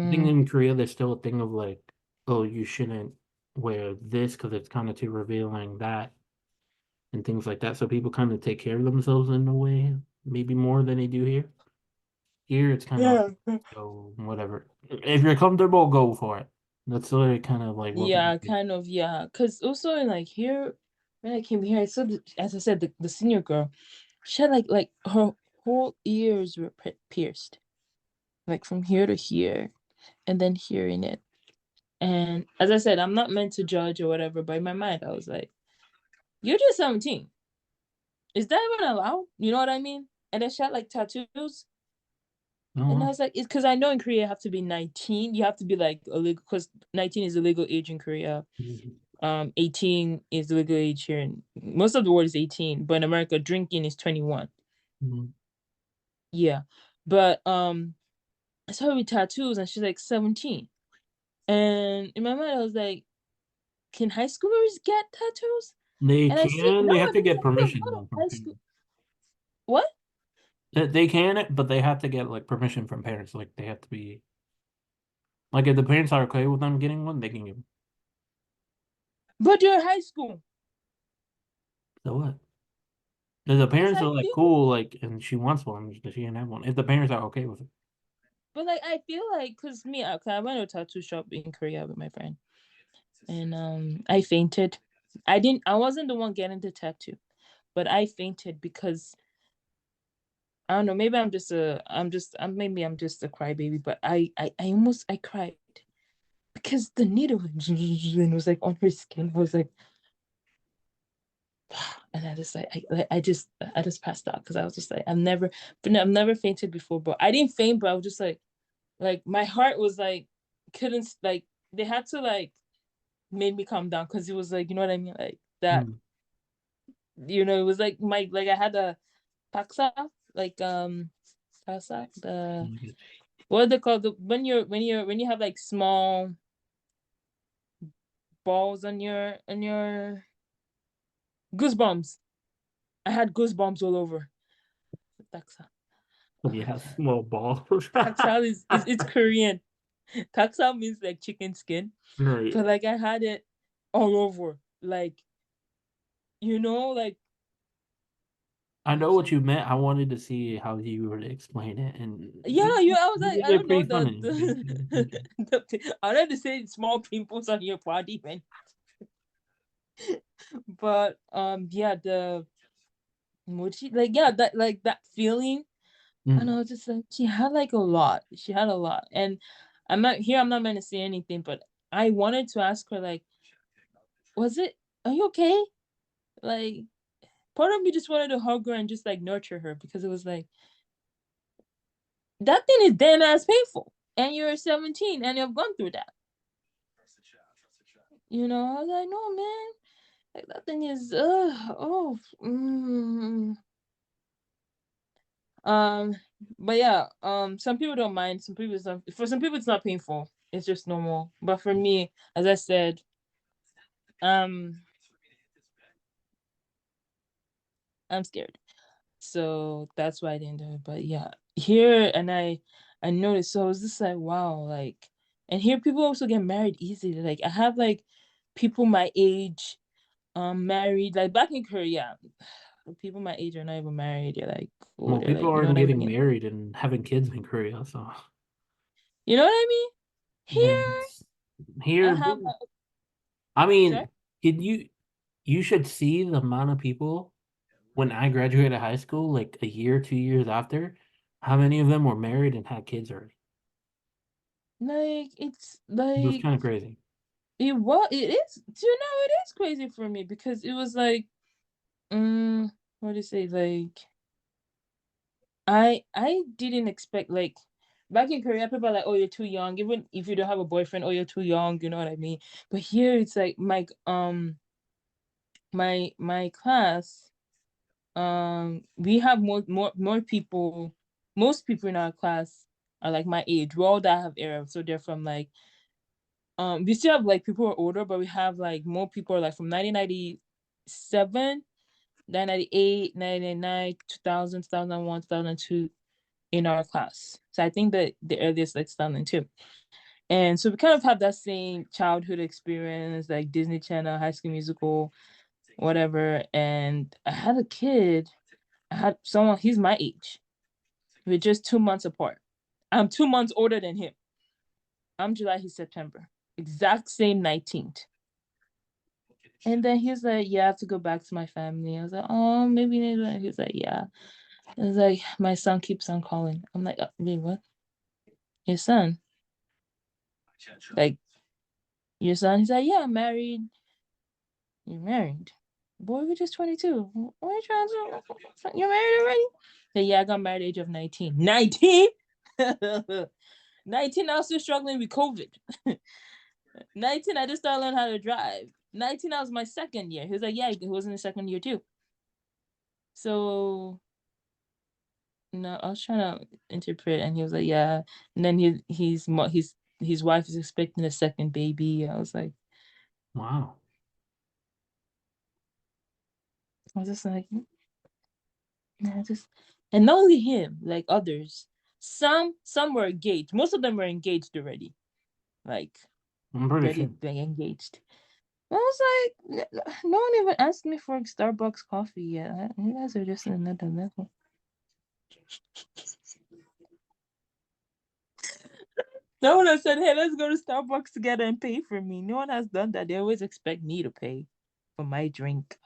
I think Mm, in Korea, there's still a thing of like, oh, you shouldn't wear this because it's kind of too revealing, that and things like that. So people kind of take care of themselves in a way, maybe more than they do here. Here, it's kind of yeah. so whatever. If you're comfortable, go for it. That's literally kind of like what people Yeah, do. kind of, yeah. Because also in like here, when I came here, I saw as I said, the senior girl, she had like her whole ears were pierced, like from here to here, and then here in it. And as I said, I'm not meant to judge or whatever, but in my mind, I was like, "You're just 17. Is that even allowed? You know what I mean?" And then she had like tattoos, and I No, was like, "It's because I know in Korea you have to be 19. You have to be like illegal because 19 is the legal age in Korea. mhm, 18 is the legal age here, and most of the world is 18, but in America, drinking is 21. mhm. Yeah, but I saw her with tattoos, and she's like 17. And in my mind, I was like, can high schoolers get tattoos? They And I see can. They have to nowadays, get I see a permission lot of though from high school. parents. What? They can, but they have to get like permission from parents. Like they have to be like if the parents are okay with them getting one, they can give them. But you're high school. So what? If the Because parents I are like feel, cool, like and she wants one, she can have one. If the parents are okay with it. but like, I feel like, because me, I went to a tattoo shop in Korea with my friend, and I fainted. I wasn't the one getting the tattoo, but I fainted because I don't know. Maybe maybe I'm just a crybaby. But I almost I cried because the needle and was like on her skin. I was like, and I just I just passed out because I was just like I've never fainted before. But I didn't faint, but I was just like my heart was like couldn't like they had to like made me calm down because it was like you know what I mean like that Mm. it was like my like I had a paksa like paksa the I get what are they called when you have like small balls on your goosebumps. I had goosebumps all over. Taksa. you. Yeah, small balls. Taksa is it's Korean. Taksa means like chicken skin, Right. but like I had it all over. Like like I know what you meant. I wanted to see how you would explain it, and yeah, you. I was you like, did I it don't know pretty funny. I wanted to say small pimples on your body, man. But yeah, the mochi, like yeah, that feeling. And Mm. I was just like, she had like a lot. She had a lot. And I'm not meant to say anything, but I wanted to ask her, like, was it, are you okay? Like, part of me just wanted to hug her and just like nurture her because it was like, that thing is damn ass painful. And you're 17 and you've gone through that. I was like, no, man. Like, that thing is, oh, Um, but yeah, some people don't mind. Some people, for some people, it's not painful. It's just normal. But for me, as I said, um, I'm scared. So that's why I didn't do it. But yeah, here and I noticed. So I was just like, wow, like, and here people also get married easily. Like I have like people my age, married. Like back in Korea, people my age are not even married. They're like, oh, Well, they're people like, you know aren't what I getting mean? married and having kids in Korea, so You know what I mean? Here I Here, have I sorry. mean, did you should see the amount of people when I graduated high school, like a year, 2 years after, how many of them were married and had kids already? Like it's It was like kind of crazy. it is, you know, it is crazy for me because it was like what do you say, like I didn't expect, like, back in Korea people are like, oh, you're too young, even if you don't have a boyfriend, oh, you're too young, you know what I mean? But here it's like my class, we have more people. Most people in our class are like my age. We all that have Arab, so they're from like we still have like people who are older, but we have like more people are like from 1997, 1998, 1999, 2000, 2001, 2002 in our class. So I think that the earliest like 2002. And so we kind of have that same childhood experience, like Disney Channel, High School Musical, whatever. And I had a kid. I had someone. He's my age. We're just 2 months apart. I'm 2 months older than him. I'm July. He's September. Exact same 19th. And then he's like, "Yeah, I have to go back to my family." I was like, "Oh, maybe later." And he's like, "Yeah." It's like my son keeps on calling. I'm like, "Wait, what? Your son? Like your son?" He's like, "Yeah, I'm married." You're married. Boy, we're just 22. What are you trying to do? You're married already? Say, yeah, I got married at the age of 19. 19? 19, I was still struggling with COVID. 19, I just started learning how to drive. 19, that was my second year. He was like, yeah, he was in the second year too. So, no, I was trying to interpret, and he was like, yeah. And then his wife is expecting a second baby. Wow. I was just like, yeah, just, and not only him, like others. Some were engaged. Most of them were engaged already. Like I'm pretty ready sure. to be engaged. I was like, no one even asked me for Starbucks coffee yet. You guys are just in another level. No one has said, hey, let's go to Starbucks together and pay for me. No one has done that. They always expect me to pay for my drink.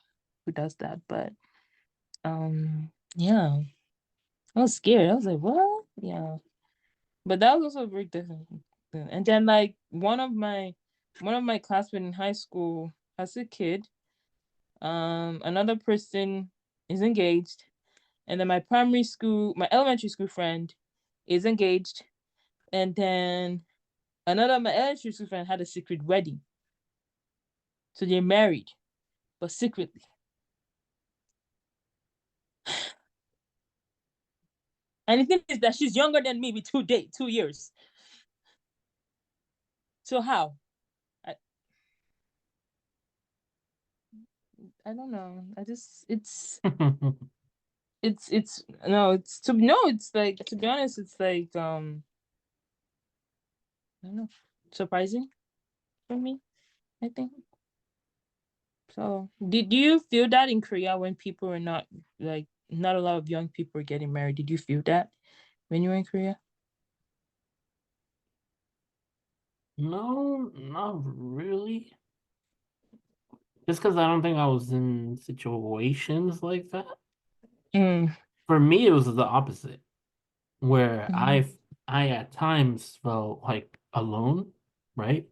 Who does that? But yeah. I was scared. I was like, what? Yeah. But that was also very different. And then like one of my classmates in high school has a kid. Another person is engaged, and then my elementary school friend is engaged, and then another of my elementary school friend had a secret wedding. So they're married, but secretly. And the thing is that she's younger than me with 2 years. So how? I, I don't know. I just it's no, it's to no, it's like, to be honest, it's like I don't know, surprising for me, I think. So did you feel that in Korea when people were not, like, not a lot of young people were getting married? Did you feel that when you were in Korea? No, not really. Just because I don't think I was in situations like that. Mm, For me, it was the opposite, where mm, I at times felt like alone, right?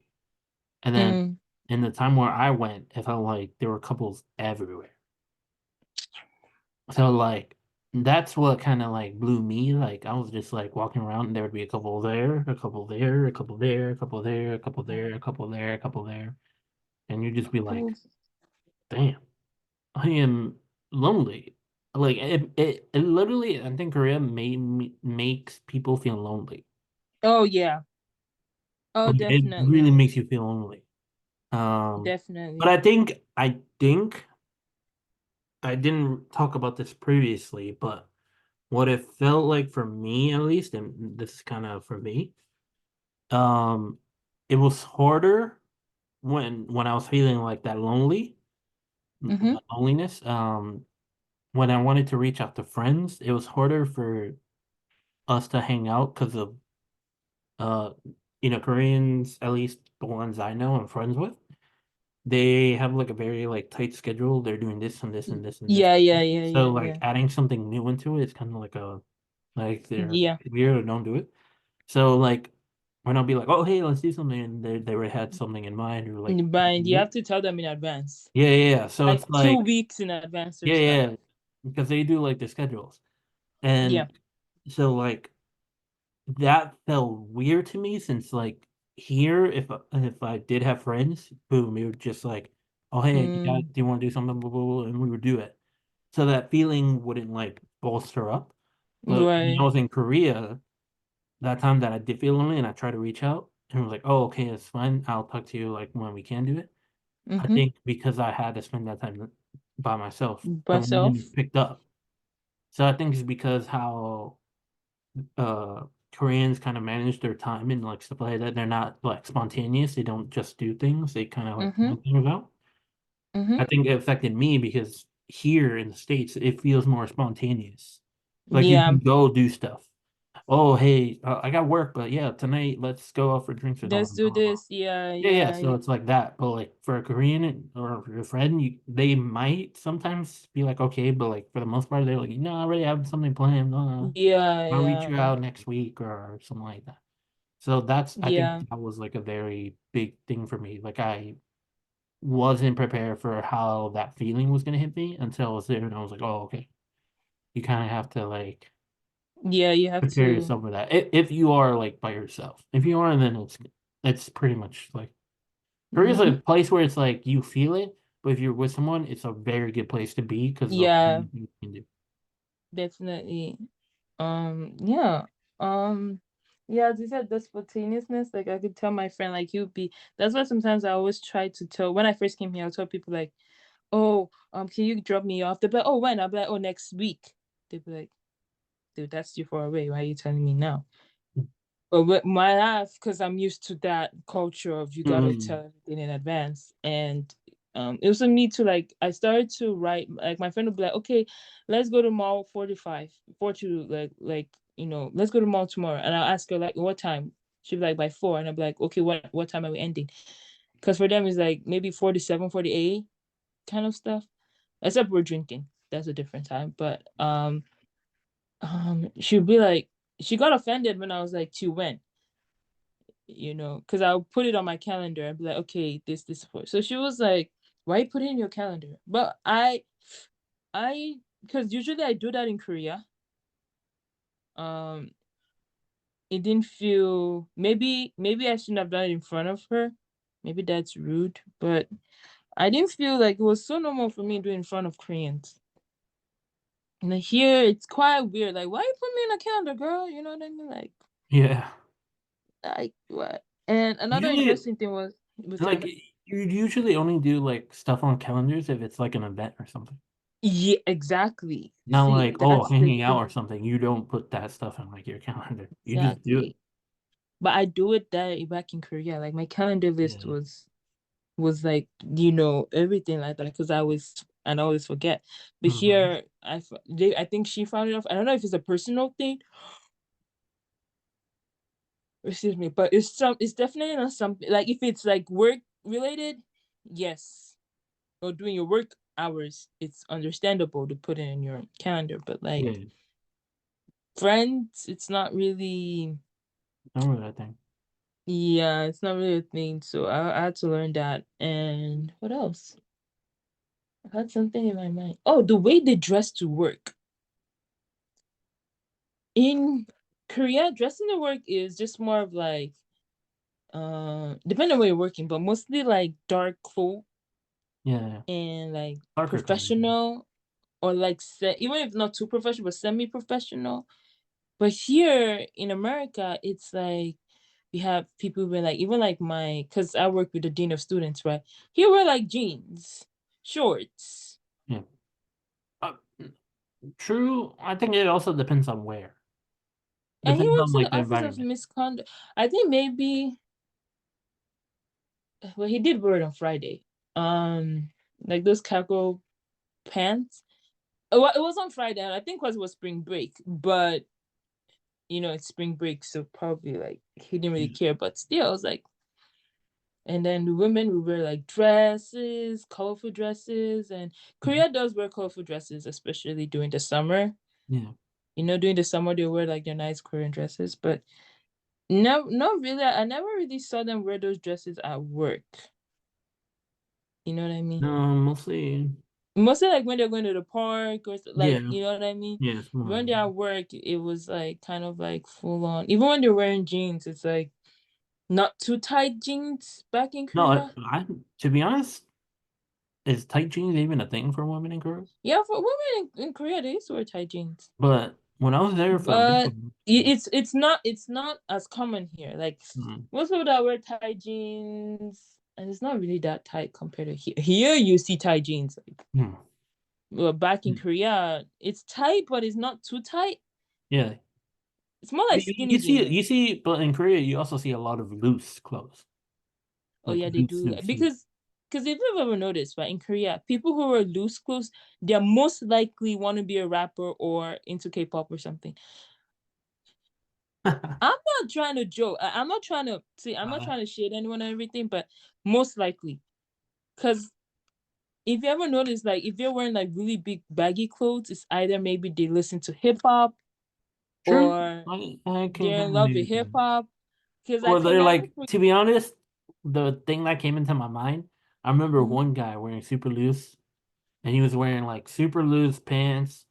And then mm. in the time where I went, it felt like there were couples everywhere. So like that's what kind of like blew me. Like I was just like walking around and there would be a couple there, a couple there, a couple there, a couple there, a couple there, a couple there, a couple there. And you just be like, Oh, damn, I am lonely. Like it literally, I think Korea makes people feel lonely. oh yeah. Oh, Like, it really definitely. makes you feel lonely. But Definitely. I think I didn't talk about this previously, but what it felt like for me at least, and this is kind of for me, um, it was harder when I was feeling like that Mm-hmm. that loneliness. When I wanted to reach out to friends, it was harder for us to hang out because of uh Koreans, at least the ones I know and friends with, they have like a very like tight schedule. They're doing this and this and this and this. Yeah, yeah, yeah, So yeah, like yeah. adding something new into it is kind of like they're Yeah. weird or don't do it. So like when I'll be like, oh hey, let's do something, and they already had something in mind or like But you have to tell them in advance. yeah, yeah, yeah. So Like it's two like weeks in advance or yeah, stuff. yeah, because they do like the schedules. Yeah. And so like that felt weird to me since like here if I did have friends, boom, we would just like, oh hey, do Mm, you want to do something, blah, blah, blah, and we would do it. So that feeling wouldn't like bolster up. But when I right. was in Korea, that time that I did feel lonely and I tried to reach out and was like, oh okay, it's fine. I'll talk to you like when we can do it. I Mm-hmm. think because I had to spend that time by myself, the Myself. loneliness picked up. So I think it's because how uh Koreans kind of manage their time and like stuff like that. They're not like spontaneous. They don't just do things. They kind of like Mm-hmm. plan things out. Mm-hmm. I think it affected me because here in the States, it feels more spontaneous. Like you Yeah. can go do stuff. Oh, hey, I got work, but yeah, tonight let's go out for drinks or Let's something. do Blah, blah, blah. this. Yeah, Yeah, yeah. yeah, So yeah. it's like that. But like for a Korean or for your friend, they might sometimes be like, okay, but like for the most part, they're like, no, I already have something planned. Yeah, I'll reach yeah. you out next week or something like that. So I think Yeah. that was like a very big thing for me. Like I wasn't prepared for how that feeling was gonna hit me until I was there and I was like, oh, okay. You kind of have to like Yeah, you have prepare to. yourself for that. If you are like by yourself. If you are, then it's pretty much like Korea's a Mm-hmm. place where it's like you feel it, but if you're with someone, it's a very good place to be because of Yeah, things you can do. definitely. Yeah. Um, yeah, as you said, the spontaneousness, like I could tell my friend, like he would be that's why sometimes I always try to tell when I first came here, I'll tell people like, oh, can you drop me off? They'll be like, oh, when? I'll be like, oh, next week. They'll be like, dude, that's too far away. Why are you telling me now? But with my life, because I'm used to that culture of you gotta Mm, tell everything in advance. And it was a me to like I started to write like my friend would be like, okay, let's go to mall 45, 42, let's go to mall tomorrow. And I'll ask her like what time? She'd be like by 4. And I'll be like, okay, what time are we ending? Because for them it's like maybe 47, 48 kind of stuff. Except we're drinking. That's a different time. But she'd be like she got offended when I was like, to when? Because I'll put it on my calendar and be like, okay, this for. So she was like, why you put it in your calendar? But I, because usually I do that in Korea. Um, it didn't feel maybe I shouldn't have done it in front of her. Maybe that's rude, but I didn't feel like it was so normal for me to do it in front of Koreans. And then here it's quite weird. Like, why you put me in a calendar, girl? You know what I mean? yeah. Like what? And another Usually, interesting thing was like that you usually only do like stuff on calendars if it's like an event or something. yeah, exactly. Not See, like, oh, that's the hanging out thing. or something. You don't put that stuff on like your calendar. You just do it. Exactly. But I do it there back in Korea. Like my calendar list Yeah. was like, everything like that because I always forget. But Mhm. here I think she found it off. I don't know if it's a personal thing. Excuse me, but it's definitely not something like if it's like work related, yes. Or doing your work hours, it's understandable to put it in your calendar. But like Yeah. friends, it's not really. I remember that thing. Yeah, it's not really a thing. So I had to learn that. And what else? I had something in my mind. Oh, the way they dress to work. In Korea, dressing to work is just more of like depending on where you're working, but mostly like dark coat Yeah. Yeah. and like Darker colors. professional or like even if not too professional, but semi-professional. But here in America, it's like we have people who are like even like because I work with the dean of students, right? He wear like jeans, shorts. Yeah. Uh, true. I think it also depends on where. And he Depends on works in like the the office of environment. misconduct. I think maybe well he did wear it on Friday. Like those cargo pants. Well, it was on Friday, and I think because it was spring break, but it's spring break, so probably like he didn't really care. But still, I was like, and then the women would wear like dresses, colorful dresses, and Mhm. Korea does wear colorful dresses, especially during the summer. Yeah. During the summer they wear like their nice Korean dresses, but no, not really. I never really saw them wear those dresses at work. You know what I mean? No, mostly. Mostly like when they're going to the park or like, Yeah. you know what I mean? Yeah. It's more. When they're at work, it was like kind of like full on. Even when they're wearing jeans, it's like not too tight jeans back in No, Korea. to be honest, is tight jeans even a thing for women in Korea? Yeah, for women in Korea, they used to wear tight jeans. But when I was there for a bit, But it's not as common here. Like mm, most people that wear tight jeans, and it's not really that tight compared to here. Here you see tight jeans. Like, mm, well, back in mm, Korea, it's tight, but it's not too tight. yeah, It's more like skinny you jeans. see, but in Korea you also see a lot of loose clothes, Oh like yeah, they loose do suits. because if you've ever noticed, right, in Korea, people who wear loose clothes, they're most likely want to be a rapper or into K-pop or something. I'm not trying to joke. I'm not trying to see. I'm not Uh, trying to shade anyone or everything, but most likely, because if you ever notice, like if you're wearing like really big baggy clothes, it's either maybe they listen to hip hop True, or I can they're in kind of love maybe with see hip that. hop. Because I Or can they're never like, forget. to be honest, the thing that came into my mind, I remember Mhm. one guy wearing super loose, and he was wearing like super loose pants,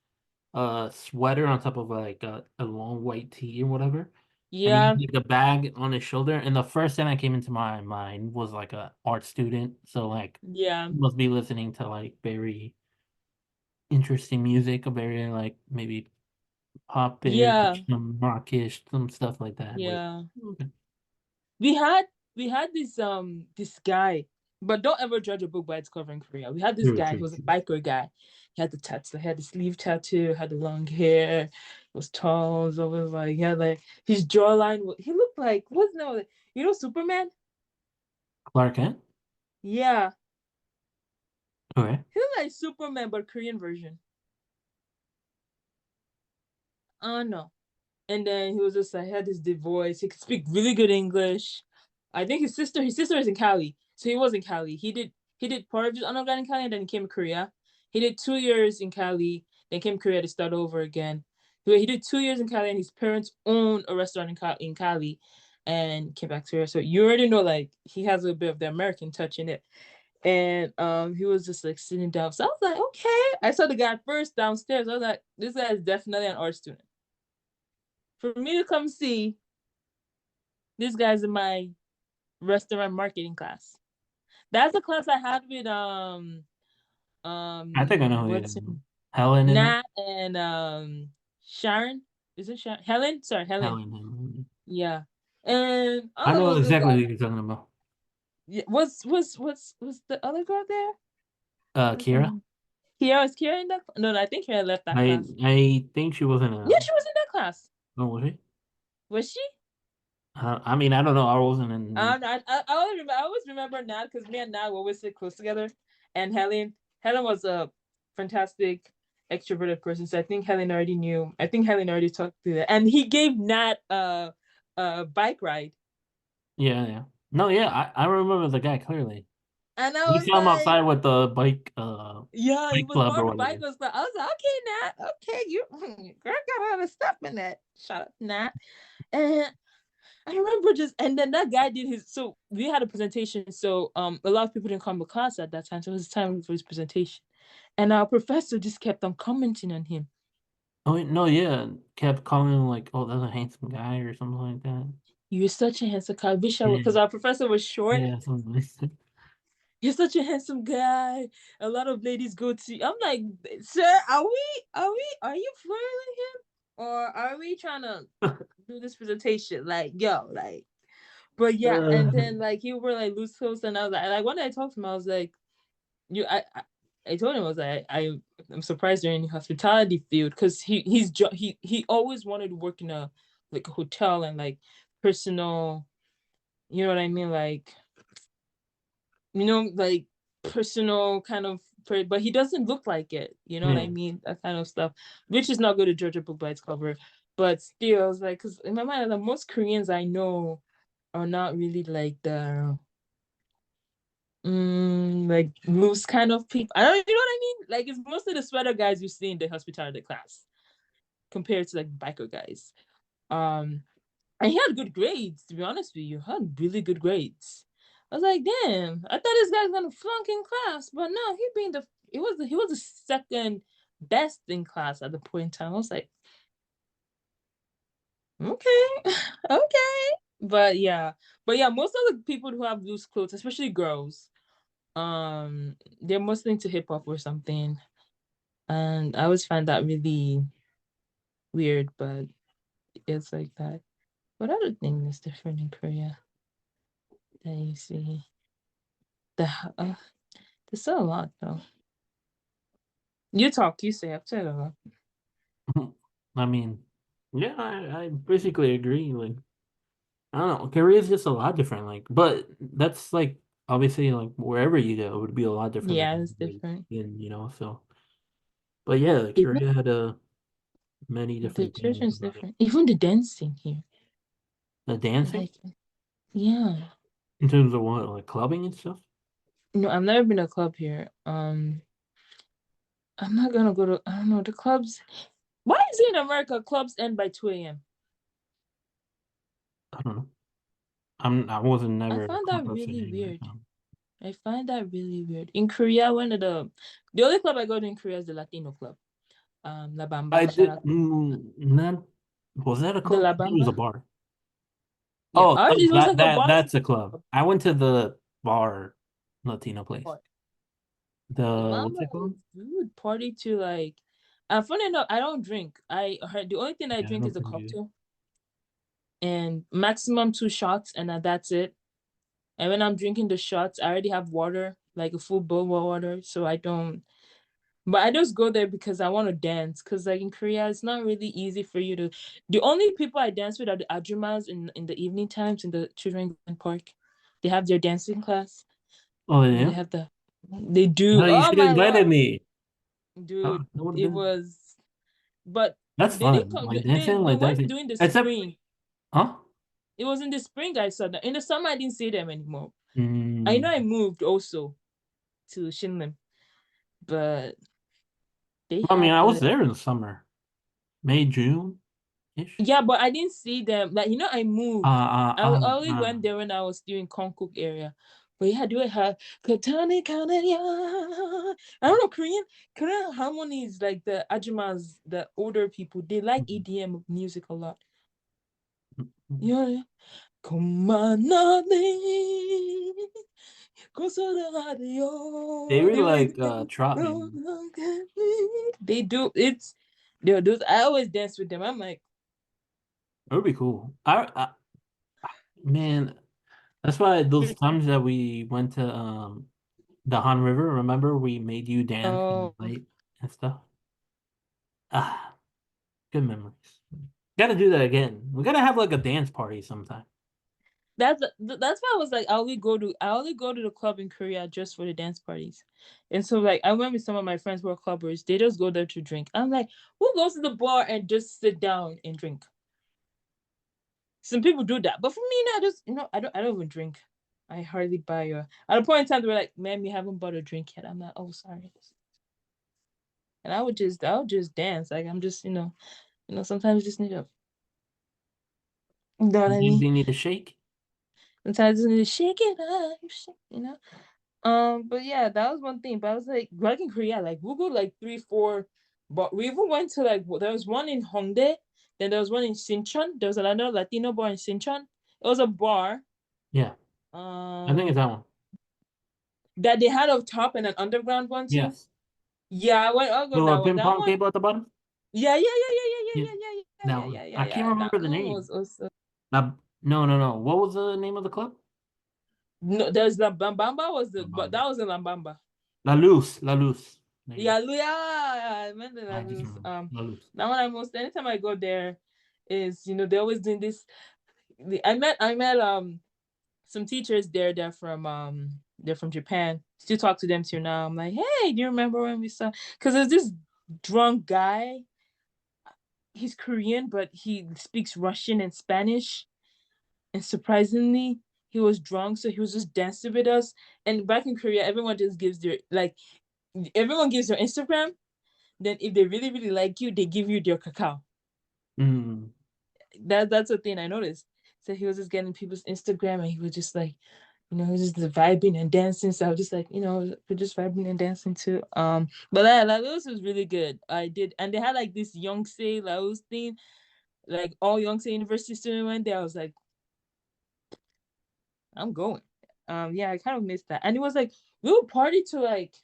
sweater on top of like a long white tee or whatever. And he Yeah, had like a bag on his shoulder. And the first thing that came into my mind was like a art student. So like yeah, he must be listening to like very interesting music, or very like maybe yeah, pop-ish, some rockish, some stuff like that. Where yeah. okay. We had this guy, but don't ever judge a book by its cover in Korea. We had this True, guy. He true, was a true. biker guy. He had the tattoo. He had the sleeve tattoo. Had the long hair. He was tall. It was always like he had like his jawline. He looked like what's no, Superman. Clark Kent? Yeah, Okay. he looked like Superman, but Korean version. No. And then he was just like, he had this deep voice. He could speak really good English. I think his sister is in Cali. So he was in Cali. He did part of his undergrad in Cali and then he came to Korea. He did 2 years in Cali, then came to Korea to start over again. He did 2 years in Cali and his parents owned a restaurant in Cali and came back to Korea. So you already know like he has a bit of the American touch in it. And he was just like sitting down. So I was like, okay. I saw the guy first downstairs. I was like, this guy is definitely an art student. For me to come see this guy's in my restaurant marketing class. That's the class I had with I think I know who it is. what's him? Helen in it? Nat and Sharon. Is it Sharon? Helen? Sorry, Helen. Helen. Yeah. And I know oh, this exactly guy. who you're talking about. Yeah, was the other girl there? What's her Kira? name? Kira, is Kira in that? No, no, I think Kira left that class. I think she was in Yeah, a. she was in that class. Oh, was she? Was she? I mean, I don't know. I wasn't in. I always remember Nat because me and Nat were always sit close together, and Helen was a fantastic extroverted person. So I think Helen already knew. I think Helen already talked to that, and he gave Nat a bike ride, Yeah, yeah. No, yeah, I remember the guy clearly. and I We was saw him like, outside with the yeah, he bike was club part or of the bike whatever. club. I was like, okay, Nat, okay, you girl got all the stuff in that. Shut up, Nat. And I remember just and then that guy did his so we had a presentation. So a lot of people didn't come to class at that time. So it was time for his presentation. And our professor just kept on commenting on him. Oh, no, yeah. Kept calling him like, oh, that's a handsome guy or something like that. You're such a handsome guy. I wish I would Yeah, because our professor was short. yeah, something like that. You're such a handsome guy. A lot of ladies go to you. I'm like, sir, are you flirting him? Or are we trying to do this presentation? Like, yo, like but yeah, and Uh, then like he were like loose clothes, and I was like when I talked to him, I was like, you I told him I was like I'm surprised you're in the hospitality field because he always wanted to work in a like a hotel and like personal, you know what I mean, like like personal kind of but he doesn't look like it, you know what I yeah. mean, that kind of stuff, which is not good to judge a book by its cover. But still, I was like, because in my mind, the most Koreans I know are not really like the like loose kind of people. I don't, you know what I mean? Like it's mostly the sweater guys you see in the hospitality class compared to like biker guys. Um, and he had good grades. To be honest with you, he had really good grades. I was like, damn, I thought this guy's gonna flunk in class, but no, he was the second best in class at the point in time. I was like, okay, okay, but yeah, most of the people who have loose clothes, especially girls, they're mostly into hip hop or something, and I always find that really weird, but it's like that. What other thing is different in Korea that you see? The there's still a lot though. You talk, you say I've said a lot. I mean, yeah, I basically agree. Like, I don't know, Korea is just a lot different. Like, but that's like obviously like wherever you go, it would be a lot different Yeah, than it's different. So, but yeah, like, Even Korea had many the different things children's about it. different. Even the dancing here, The dancing, like yeah. in terms of what, like clubbing and stuff. No, I've never been to a club here. I'm not gonna go to. I don't know the clubs. Why is it in America clubs end by 2 a.m.? I don't know. I wasn't I never a find club that person really anyway. weird. So. I find that really weird. In Korea, one of the only club I go to in Korea is the Latino club. La I Bamba. Shout did out not. Was that a the club? La It was a Bamba. bar. Yeah, Oh, ours it was like a bar that's a club. I went to the bar Latino place. club. La The what's Bamba it called? is good party to like. And funny enough, I don't drink. I heard the only thing I Yeah, I drink don't is a think you. cocktail and maximum 2 shots, and that's it. And when I'm drinking the shots, I already have water, like a full bowl of water, so I don't. But I just go there because I want to dance. Because like in Korea, it's not really easy for you to. The only people I dance with are the ajumas in the evening times in the children's park. They have their dancing class, Oh and they yeah. have the. They No, do. you Oh should have my invited lord, me. dude! That would have It been. was, but That's they didn't fun. come. Like They dancing, went during the Except, spring. huh? It was in the spring I saw them. In the summer, I didn't see them anymore. I know Mm, I moved also to Shinlim, but they I mean, had I was the there in the summer, May, June ish. yeah, but I didn't see them. Like I moved. I only Uh. went there when I was doing Konkuk area. But yeah, do it have Katani Kanaya. I don't know Korean harmonies like the Ajumas, the older people, they like EDM music a lot. Yeah. Komanani, They Kosoraradio. really like trot music. They do it's they do I always dance with them. I'm like, It would be cool. Man, that's why those times that we went to the Han River, remember we made you dance in oh, the night and stuff? Ah, good memories. Gotta do that again. We gotta have like a dance party sometime. that's why I was like, I only go to the club in Korea just for the dance parties. And so like I went with some of my friends who are clubbers. They just go there to drink. I'm like, who goes to the bar and just sit down and drink? Some people do that. But for me, I just I don't even drink. I hardly buy at a point in time they were like, ma'am, you haven't bought a drink yet. I'm like, oh sorry. And I would just dance. Like I'm just, sometimes you just need to you know what I Sometimes mean? you need a shake. Sometimes you just need to shake it up. But yeah, that was one thing. But I was like in Korea, like we go like 3, 4, but we even went to like there was one in Hongdae, then there was one in Sinchon. There was another Latino bar in Sinchon. It was a bar, Yeah, I think it's um, that one. that they had up top and an underground one too. Yes. Yeah, I'll go So a that one. ping That pong one, table at the bottom? yeah, yeah, yeah, yeah, yeah, Yeah, yeah, yeah, yeah, that yeah, one. yeah, yeah, I yeah, can't yeah. That remember the one name. was also No, no, no. What was the name of the club? no. There's La Bambamba was but Bamba. that was in La Bamba. La Luz, La Luz. There you go. Yeah, yeah, I meant that I I just lose. remember. La Luz. Now when I most anytime I go there, is they're always doing this. I met some teachers there. They're from Japan. Still talk to them till now. I'm like, hey, do you remember when we saw? Because there's this drunk guy. he's Korean, but he speaks Russian and Spanish. And surprisingly, he was drunk, so he was just dancing with us. And back in Korea, everyone just gives their like everyone gives their Instagram. Then if they really really like you, they give you their cacao. Mm. That's a thing I noticed. So he was just getting people's Instagram, and he was just like, he was just vibing and dancing. So I was just like, we're just vibing and dancing too. But Laos was really good. I did, and they had like this Yonsei Laos thing, like all Yonsei University students went there. I was like, I'm going. Yeah, I kind of missed that, and it was like we would party to like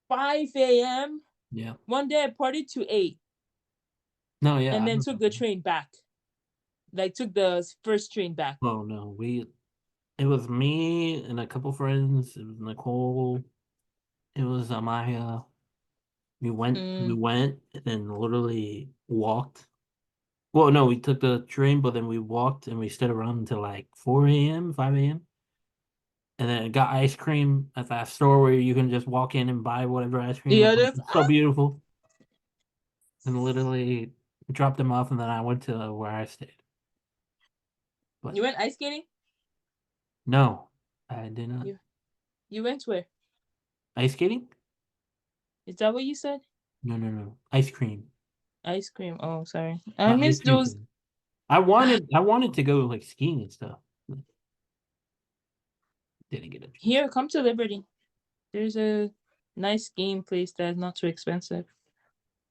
5 a.m. Yeah. One day I partied to 8, No, yeah, and I then don't took know. the train back. Like took the first train back. Oh no, it was me and a couple friends. It was Nicole. It was Amaya. We Mm. went and then literally walked. Well, no, we took the train, but then we walked and we stayed around until like 4 a.m., 5 a.m. And then got ice cream at that store where you can just walk in and buy whatever ice cream you Yeah, want. that's It's so beautiful. And literally dropped them off, and then I went to where I stayed. But you went ice skating? no, I did not. You went where? Ice skating? Is that what you said? No, no, no. Ice cream. Ice cream. Oh, sorry. I Not ice miss cream those. thing. I wanted to go like skiing and stuff. But didn't get a chance. Here, come to Liberty. There's a nice game place that's not too expensive.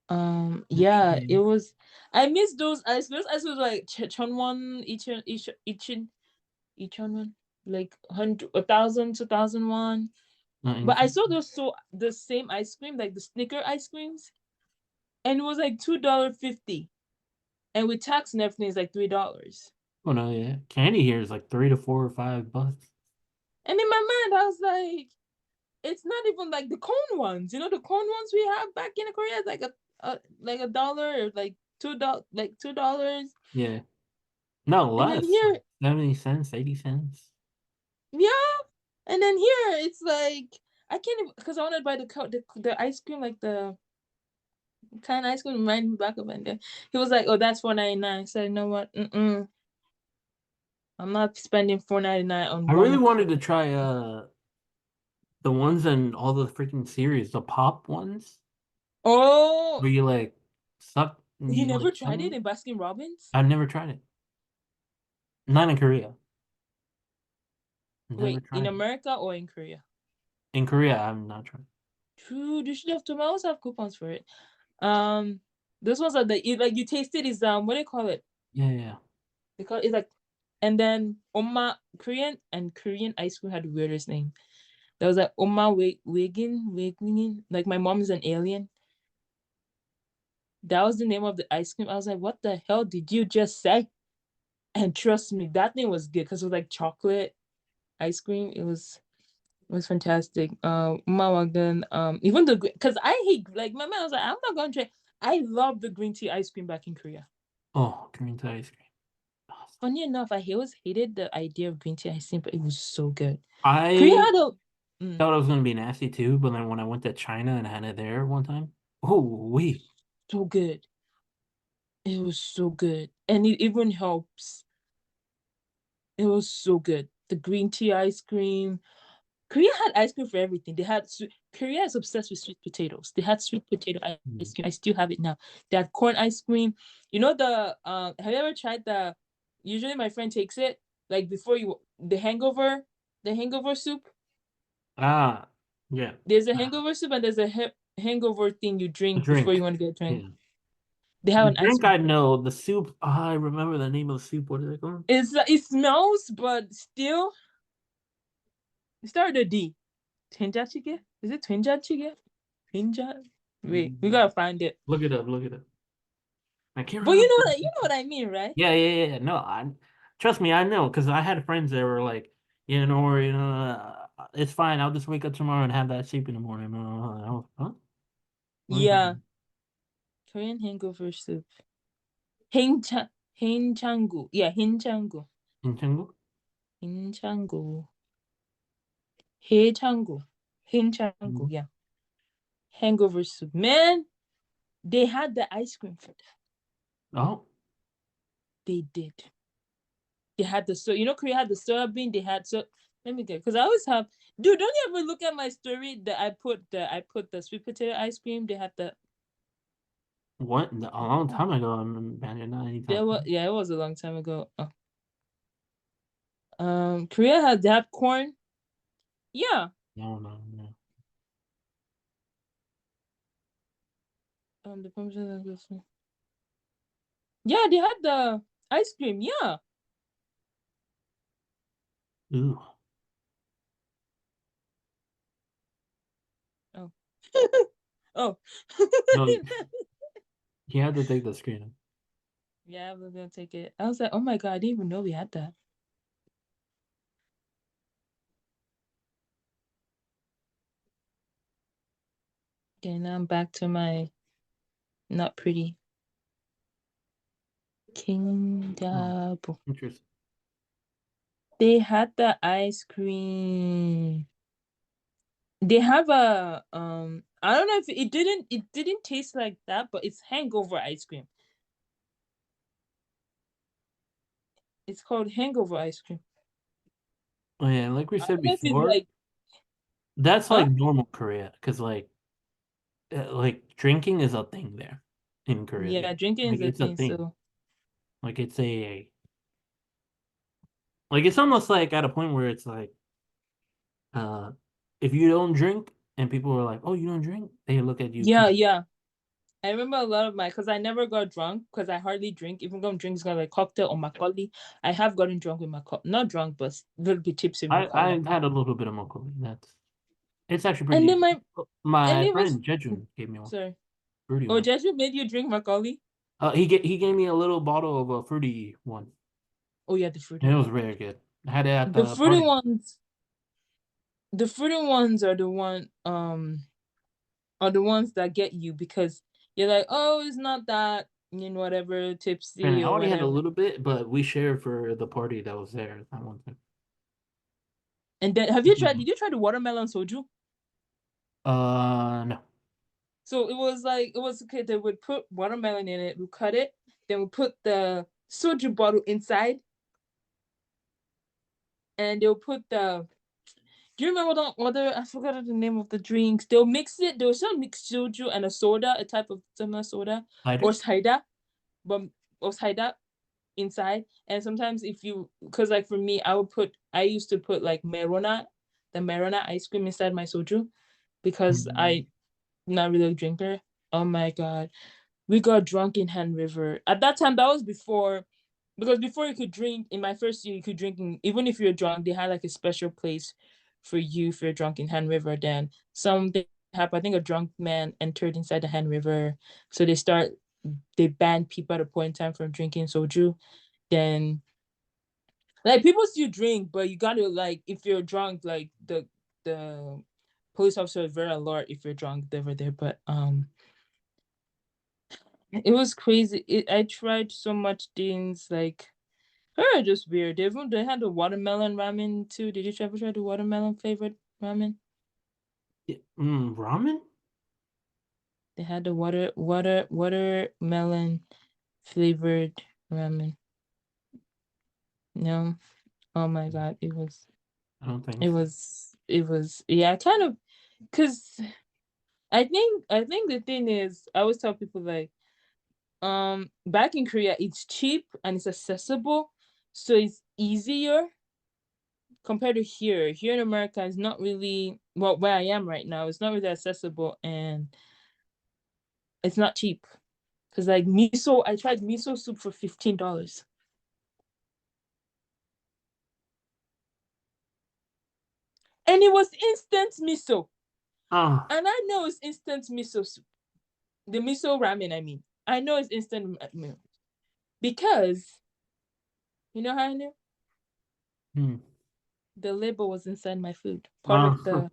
Yeah, it Okay. was. I miss those ice. Those ice was like Chonwon, each one, like 1,000, 2,001. Not But I anything. saw those the same ice cream, like the Snicker ice creams, and it was like $2.50, and with tax and everything, it's like $3. Oh no, yeah. Candy here is like $3 to $4 or $5. And in my mind, I was like, it's not even like the cone ones. The cone ones we have back in Korea, it's like a dollar or like $2. Yeah. No, And then less. Like here, 70 cents, 80 cents. yeah. And then here, it's like I can't even because I wanted to buy the ice cream, like the kind of ice cream remind me back of it. And he was like, "Oh, that's 4.99." I said, "You know what? I'm not spending 4.99 on I really one." wanted to try the ones in all the freaking series, the pop ones, Oh, where you like suck and you you never like tried it suck. in Baskin Robbins? I've never tried it. Not in Korea. Never Wait, in tried it. America or in Korea? In Korea, I've not tried. True, you should have to. I also have coupons for it. Um, those ones are like you taste it is what do you call it? Yeah, yeah. They call it's like, and then Oma Korean ice cream had the weirdest name. That was like Oma Wigin. Like my mom is an alien. That was the name of the ice cream. I was like, what the hell did you just say? And trust me, that thing was good because it was like chocolate ice cream. It was fantastic. Mawagan, even the because I hate like my man was like, I'm not gonna try. I love the green tea ice cream back in Korea. Oh, green tea ice cream. Awesome. Funny enough, I always hated the idea of green tea ice cream, but it was so good. Korea I had a mm, thought it was gonna be nasty too, but then when I went to China and had it there one time, oh we so good. It was so good, and it even helps. It was so good. The green tea ice cream. Korea had ice cream for everything. They had Korea is obsessed with sweet potatoes. They had sweet potato ice cream. I still have it now. They had corn ice cream. The have you ever tried the usually my friend takes it like before you the hangover soup. ah yeah. There's a Ah, hangover soup and there's a hangover thing you a drink before you drink. want to get a drink. Yeah. They have The an ice drink cream I for it. know, the soup, I remember the name of the soup. What is it called? It smells, but still it started a D. Tenjachige? Is it Tenjachige? Tenja? Wait, we Mm, gotta find it. look it up, look it up. I can't But remember. you know what I mean, right? Yeah, yeah, yeah. No, I trust me, I know because I had friends that were like, or it's fine. I'll just wake up tomorrow and have that soup in the morning. I was, huh? What are you Yeah, talking Korean hangover soup. Hinchangu. Yeah, hinchangu. about? In Hinchangu. Haechangu. Hinchangu. Mm. Yeah, hangover soup. Man, They had the ice cream for that. Oh, They did. They had the Korea had the soya bean. They had so let me get because I always have. Dude, don't you ever look at my story that I put the sweet potato ice cream. They had the what? A long time ago. I'm imagine not anytime. there was yeah, it was a long time ago. Oh. Korea had they had corn. Yeah. No, no, no. The pumpkin. Yeah, they had the ice cream. Yeah. Ooh. Oh. Oh. No, you had to take the screen. Yeah, I was gonna take it. I was like, oh my god, I didn't even know we had that. Okay, now I'm back to my not pretty King Oh, Dabo. interesting. They had the ice cream. They have a I don't know if it didn't taste like that, but it's hangover ice cream. It's called hangover ice cream. Oh, yeah, like we I said don't know if it's before, like that's huh? like normal Korea, because like drinking is a thing there in Korea. Yeah, drinking Like is a it's a thing, thing. so Like it's like it's almost like at a point where it's like uh if you don't drink and people are like, "Oh, you don't drink?" They look at you yeah, funny. yeah. I remember a lot of my because I never got drunk because I hardly drink. Even going drinks got like cocktail or Macaulay. I have gotten drunk with not drunk, but a little bit tipsy with Macaulay. I've had a little bit of mocha. That's it's actually pretty And then decent. my and My it was friend Jejun gave me one, sorry. fruity Oh, one. Jeju made you drink Macaulay? He gave me a little bottle of a fruity one, Oh yeah, the fruity and it was one. very good. I had it at The the fruity party. ones, the fruity ones are the ones that get you because you're like, oh, it's not that whatever And tipsy I or only had a whatever. little bit, but we shared for the party that was there that one time. And then have you tried? Did you try the watermelon soju? No. So it was okay. They would put watermelon in it, we cut it, then we put the soju bottle inside, and they'll put the. Do you remember the other? I forgot the name of the drinks. They'll mix it. They'll still mix soju and a soda, a type of similar soda, or Cider? cider, but or cider inside. And sometimes if you, because like for me, I used to put like the Merona ice cream inside my soju because Mm. I not really a drinker. Oh my god, we got drunk in Hand River. At that time, that was before, because before you could drink in my first year, you could drink even if you're drunk. They had like a special place for you if you're drunk in Hand River. Then something happened. I think a drunk man entered inside the Hand River, so they banned people at a point in time from drinking soju. Then like people still drink, but you gotta like if you're drunk, like the police officer is very alert if you're drunk over there. But it was crazy. I tried so much things like they were just weird. They had the watermelon ramen too. Did you ever try the watermelon flavored ramen? Yeah, ramen? They had the watermelon flavored ramen. No, oh my god, I don't think it so. was it was yeah, kind of because I think the thing is I always tell people like back in Korea it's cheap and it's accessible, so it's easier compared to here. Here in America, it's not really well where I am right now. It's not really accessible and it's not cheap. Cause like miso, I tried miso soup for $15, and it was instant miso. Ah, And I know it's instant miso soup. The miso ramen, I mean, I know it's instant meal because you know how I knew hmm. the label was inside my food. Part of Ah, the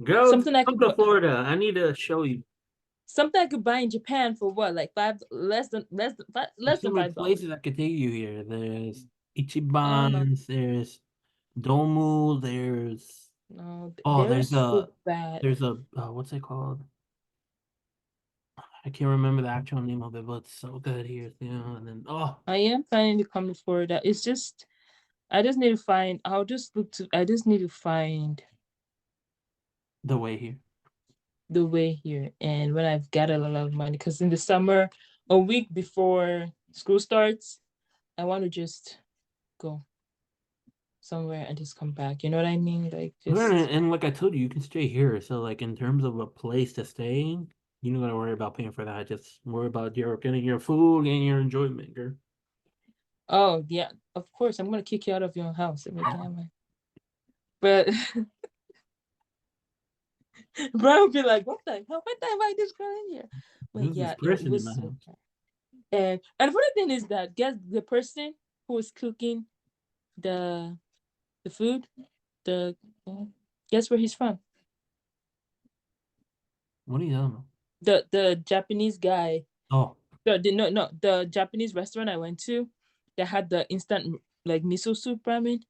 girl, something I come could to Florida. I need to show you. something I could buy in Japan for what like five There's less so than many $5. places I could take you here. There's I don't know. Ichiban's, there's Domu, there's No, Oh, they're so bad. there's a what's it called? I can't remember the actual name of it, but it's so good here. And then I am planning to come to Florida. It's just I just need to find. I'll just look to. I just need to find the way here. the way here, and when I've got a lot of money, because in the summer, a week before school starts, I want to just go somewhere and just come back. You know what I mean? Like just. And like I told you, you can stay here. So like in terms of a place to stay, you don't gotta worry about paying for that. Just worry about your getting your food and your enjoyment, girl. Oh yeah, of course. I'm gonna kick you out of your house if I can. But Brian would be like, "What the hell? What the hell? Why this girl in here?" But Who's this yeah, it person in my was so house? bad. And funny thing is that guess the person who was cooking the the food, the guess where he's from? What are you talking about? The Japanese guy. Oh, The Japanese restaurant I went to that had the instant like miso soup ramen.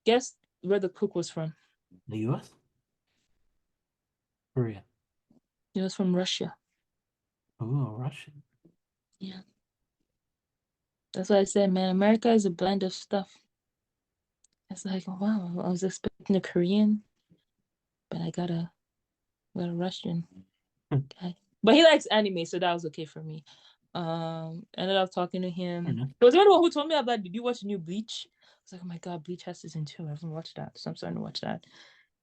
Guess where the cook was from? the U.S. Korea. He was from Russia. Oh, Russian. Yeah, that's what I said, man. America is a blend of stuff. It's like, wow, I was expecting a Korean, but got a Russian guy. But he likes anime, so that was okay for me. Ended up talking to him. It was the one who told me about, did you watch new Bleach? I was like, oh my god, Bleach has season 2. I haven't watched that, so I'm starting to watch that.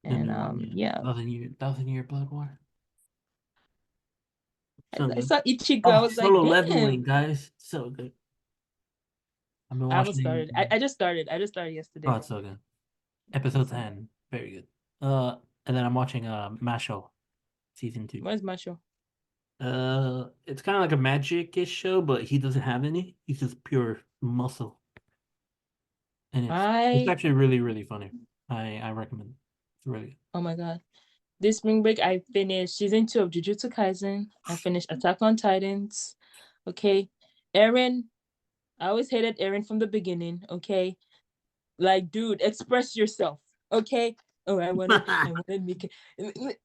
The And new one, yeah. yeah, Thousand year blood war. So I good. saw Ichigo. I Oh, was like, solo leveling, damn. guys. So good. I've been I haven't watching. started. I just started. I just started Oh, yesterday. it's so good. Episode So 10. Very good. And then I'm watching Masho season 2. where's my show? It's kind of like a magic-ish show, but he doesn't have any. He's just pure muscle. And it's I actually really, really funny. I recommend it. It's really good. Oh my god. This spring break, I finished season 2 of Jujutsu Kaisen. I finished Attack on Titans. Okay. Eren, I always hated Eren from the beginning. Okay. Like, dude, express yourself. Okay. Oh, I wanted Mika.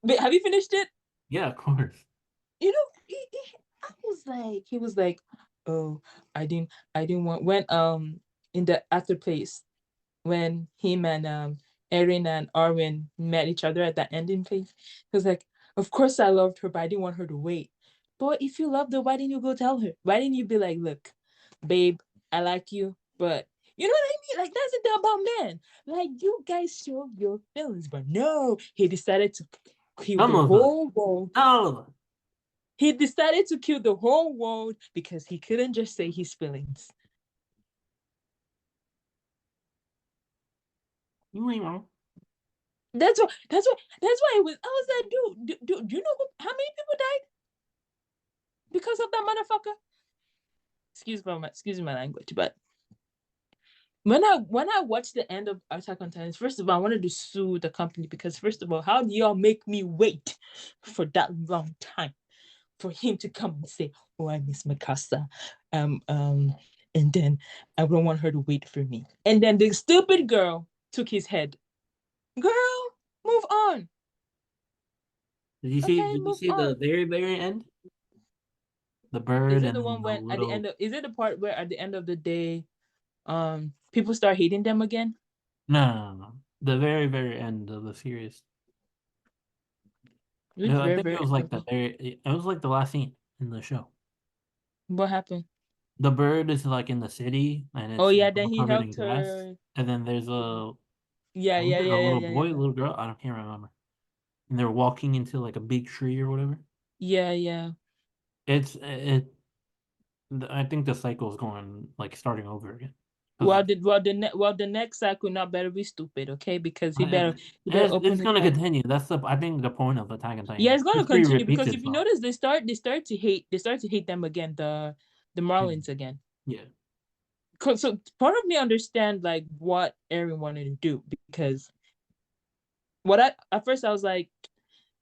But have you finished it? Yeah, of course. You know, he was like, oh, I didn't want when in the after place when him and Erin and Arwen met each other at that ending phase. He was like, of course I loved her, but I didn't want her to wait. But if you loved her, why didn't you go tell her? Why didn't you be like, look, babe, I like you, but you know what I mean? Like that's the thing about men. Like you guys show your feelings, but no, he decided to kill Some the of us. whole world. All of us. He decided to kill the whole world because he couldn't just say his feelings. You ain't wrong. That's why it was. I was like, dude, do you know how many people died because of that motherfucker? Excuse my language, but when I watched the end of Attack on Titans, first of all, I wanted to sue the company because first of all, how do y'all make me wait for that long time for him to come and say, "Oh, I miss Mikasa," and then I don't want her to wait for me, and then the stupid girl took his head. Girl, move on. Did you see? Okay, Did you move see the on. very, very end? The bird Is it and the then one the when at the little. end of is it the part where at the end of the day people start hating them again? No, no, no, no. The very, very end of the series. Which Yeah, I very, think it very was end like of the it. very. It was like the last scene in the show. What happened? The bird is like in the city and Oh it's yeah, all then he covered in helped grass. her. And then there's Yeah, was yeah, it a yeah, yeah, little yeah, boy, a yeah. little girl? I don't can't remember. And they're walking into like a big tree or whatever. Yeah, yeah. It's it. I think the cycle is going like starting over again. Because The next cycle not better be stupid, okay? Because he better it's open his going to mouth. continue. That's I think the point of Attack on Yeah, Titan. it's gonna History continue repeats because if you itself. notice they start to hate them again, the Marlins again. Yeah. So part of me understand like what Aaron wanted to do because what I at first I was like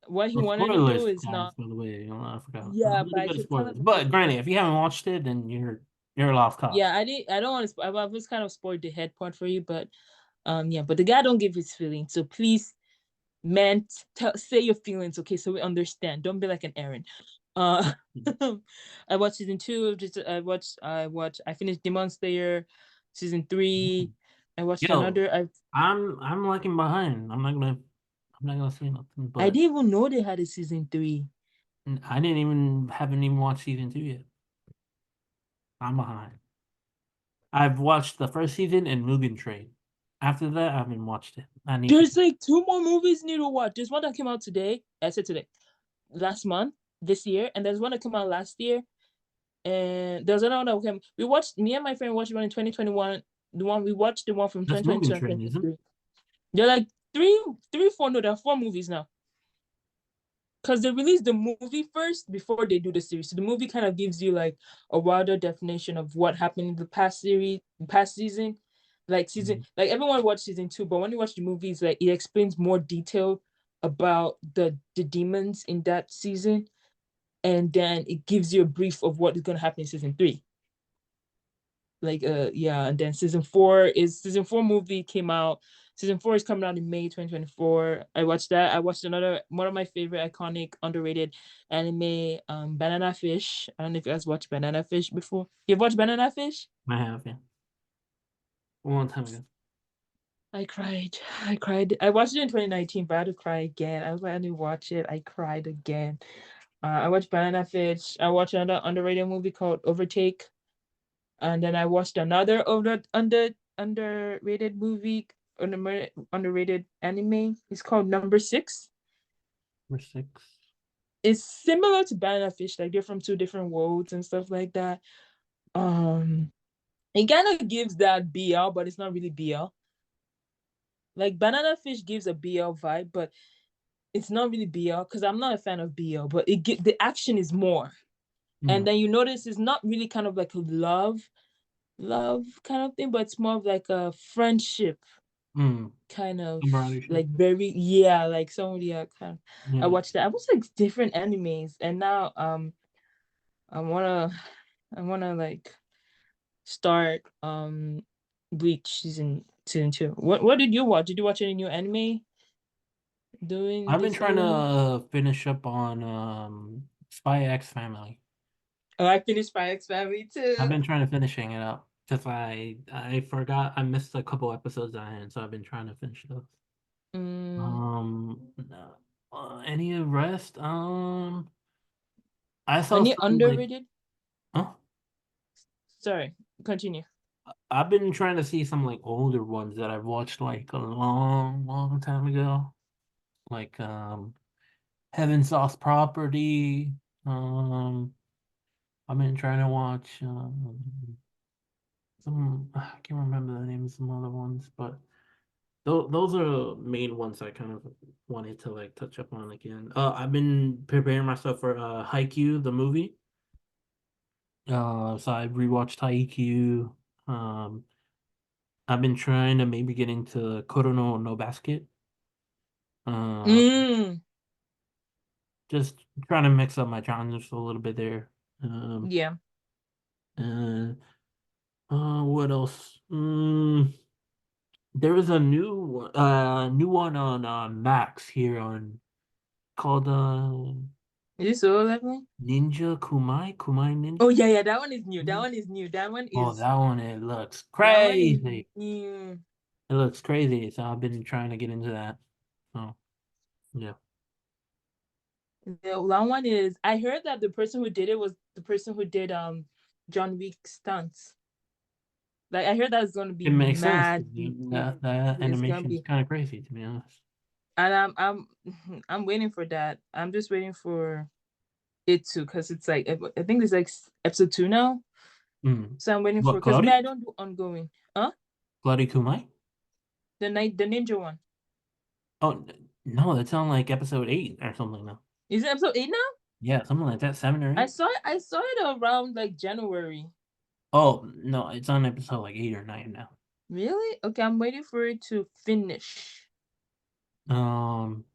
what he Well, wanted to do spoilers, is guys, not. by the way. I forgot. A Yeah, but little I bit of should kind spoilers. of But avoid granted, it. if you haven't watched it, then you're a lost cause. Yeah, I don't want to. I was kind of spoiled the head part for you, but yeah, but the guy don't give his feelings, so please Man, say your feelings, okay, so we understand. Don't be like an Aaron. Uh, I watched season two. Just I finished Demon Slayer, season three. I watched Yo, another. I'm lagging behind. I'm not gonna say nothing, I but didn't even know they had a season three. I didn't even haven't even watched season two yet. I'm behind. I've watched the first season and Mugen Train. After that, I haven't watched it. I need to. There's like two more movies you need to watch. There's one that came out today. I said today, last month, this year, and there's one that came out last year. And there's another one that came. We watched. Me and my friend watched one in 2021. The one we watched, the one from That's 2022 Mugen and Train, isn't it? 2023. They're like four. No, there are four movies now. Because they released the movie first before they do the series. So the movie kind of gives you like a wider definition of what happened in the past series, past season. Mhm. Like everyone watched season two, but when you watch the movies, like it explains more detail about the demons in that season, and then it gives you a brief of what is gonna happen in season three. Like yeah, and then season four movie came out. Season four is coming out in May 2024. I watched that. I watched another one of my favorite iconic underrated anime, Banana Fish. I don't know if you guys watched Banana Fish before. You've watched Banana Fish? I have, yeah. A long time ago. I cried. I cried. I watched it in 2019, but I had to cry again. I was like, I need to watch it. I cried again. I watched Banana Fish. I watched another underrated movie called Overtake. And then I watched another underrated movie, underrated anime. It's called Number Six. Number six. It's similar to Banana Fish, like they're from two different worlds and stuff like that. Um, it kind of gives that BL, but it's not really BL. Like Banana Fish gives a BL vibe, but it's not really BL because I'm not a fan of BL. But the action is more, and Mm, then you notice it's not really kind of like a love kind of thing, but it's more of like a friendship mm. kind of Camaraderie. like very, yeah, like somebody kind of, I Yeah. watched that. I watched like different animes, and now I wanna I wanna like start Bleach season two. What did you watch? Did you watch any new anime doing I've been this trying year? to finish up on Spy X Family. Oh, I finished Spy X Family I've too. been trying to finishing it up because I forgot I missed a couple episodes I had, so I've been trying to finish those. Mm, No, any of the rest? I saw any some like, underrated? huh? Sorry, continue. I've been trying to see some like older ones that I've watched like a long, long time ago, like Heaven Sauce Property. Um, I've been trying to watch some. I can't remember the names of some other ones, but those are the main ones I kind of wanted to like touch up on again. I've been preparing myself for Haikyuu, the movie. So I rewatched Haikyuu. Um, I've been trying to maybe get into Korono no Basket. Uh, Mm, just trying to mix up my genres a little bit there. yeah. And what else? There is a new one on Max here on called Is it Solo Leveling? Ninja Kumai Oh Ninja. yeah, yeah, that one is new. That one is new. Oh, that one, it looks That one is crazy. new. It looks crazy. So I've been trying to get into that. Oh, yeah. The long one is, I heard that the person who did it was the person who did John Wick stunts. Like I heard that's gonna be It makes sense. mad deep. That It's gonna animation is be, kind of crazy to be honest. and I'm waiting for that. I'm just waiting for it to, because it's like I think it's like episode two now. Mm. So I'm waiting for, What, because me, I Cloudy? don't do ongoing. Huh? Cloudy Kumai? The ninja one. Oh, no, that's on like episode 8 or something now. Is it episode eight now? Yeah, something like that, 7 or 8. I saw it around like January. Oh, no, it's on episode like 8 or 9 now. Really? Okay, I'm waiting for it to finish. Um,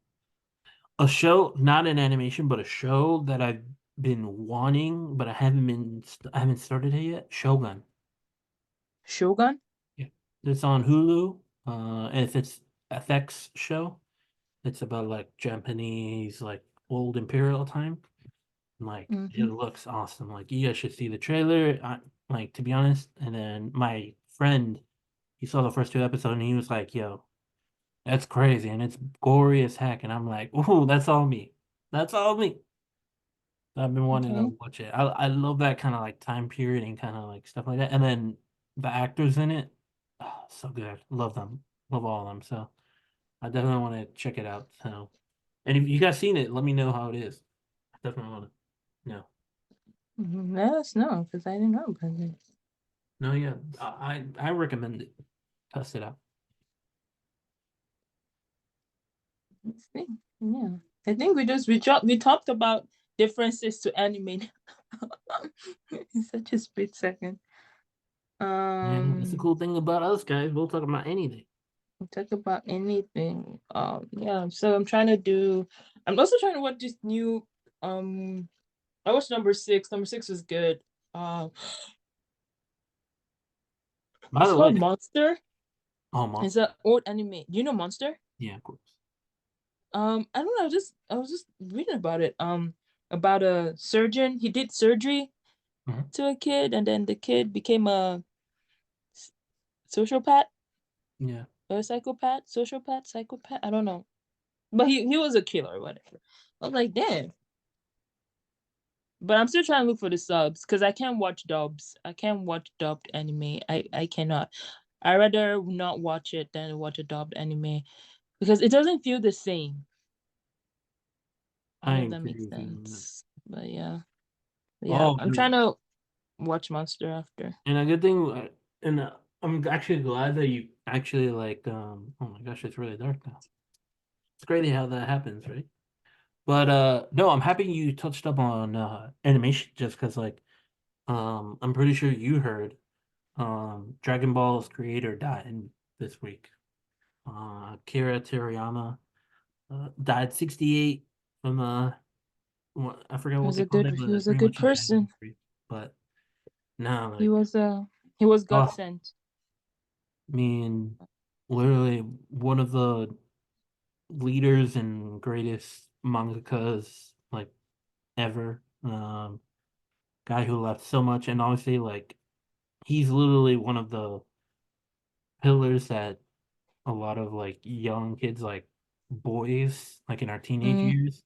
a show, not an animation, but a show that I've been wanting, but I haven't started it yet. Shogun. Shogun? Yeah. It's on Hulu. If it's FX show. It's about like Japanese, like old imperial time. Like it Mm-hmm. looks awesome. Like you guys should see the trailer. Like to be honest, and then my friend, he saw the first two episodes and he was like, "Yo, that's crazy and it's gory as heck." And I'm like, "Ooh, that's all me. That's all me." I've been wanting to Okay. watch it. I love that kind of like time period and kind of like stuff like that. And then the actors in it, oh, so good. Love them. Love all of them. So I definitely want to check it out. So, and if you guys seen it, let me know how it is. I definitely want to know. Let us know because I didn't know about it. No, yeah, I recommend it. Test it out. Let's see. Yeah. I think we talked about differences to anime in such a split second. Yeah, that's the Um cool thing about us guys. We'll talk about anything. we'll talk about anything. Yeah, so I'm also trying to watch this new I watched number six. Number six was good. Um By it's the called way, Monster. oh, It's Monster. an old anime. Do you know Monster? Yeah, of course. I don't know. I was just reading about it. About a surgeon. He did surgery Mhm. to a kid, and then the kid became a sociopath, Yeah, or a psychopath. I don't know, but he was a killer or whatever. I was like, damn. But I'm still trying to look for the subs because I can't watch dubs. I can't watch dubbed anime. I cannot. I rather not watch it than watch a dubbed anime because it doesn't feel the same. I I don't know if that agree makes with you on that. sense. But yeah. Yeah. Oh, I'm trying to watch Monster after. and a good thing, and I'm actually glad that you actually like. Oh my gosh, it's really dark now. It's crazy how that happens, right? But no, I'm happy you touched up on animation just because like I'm pretty sure you heard Dragon Ball's creator died this week. Akira Toriyama died 68 from I forget what they called it, He but was a pretty good much a bad person. injury. But no, He like was he was God oh, sent. I mean, literally one of the leaders and greatest mangakas like ever. Guy who left so much, and obviously like he's literally one of the pillars that a lot of like young kids, like boys, like in our teenage Mm, years,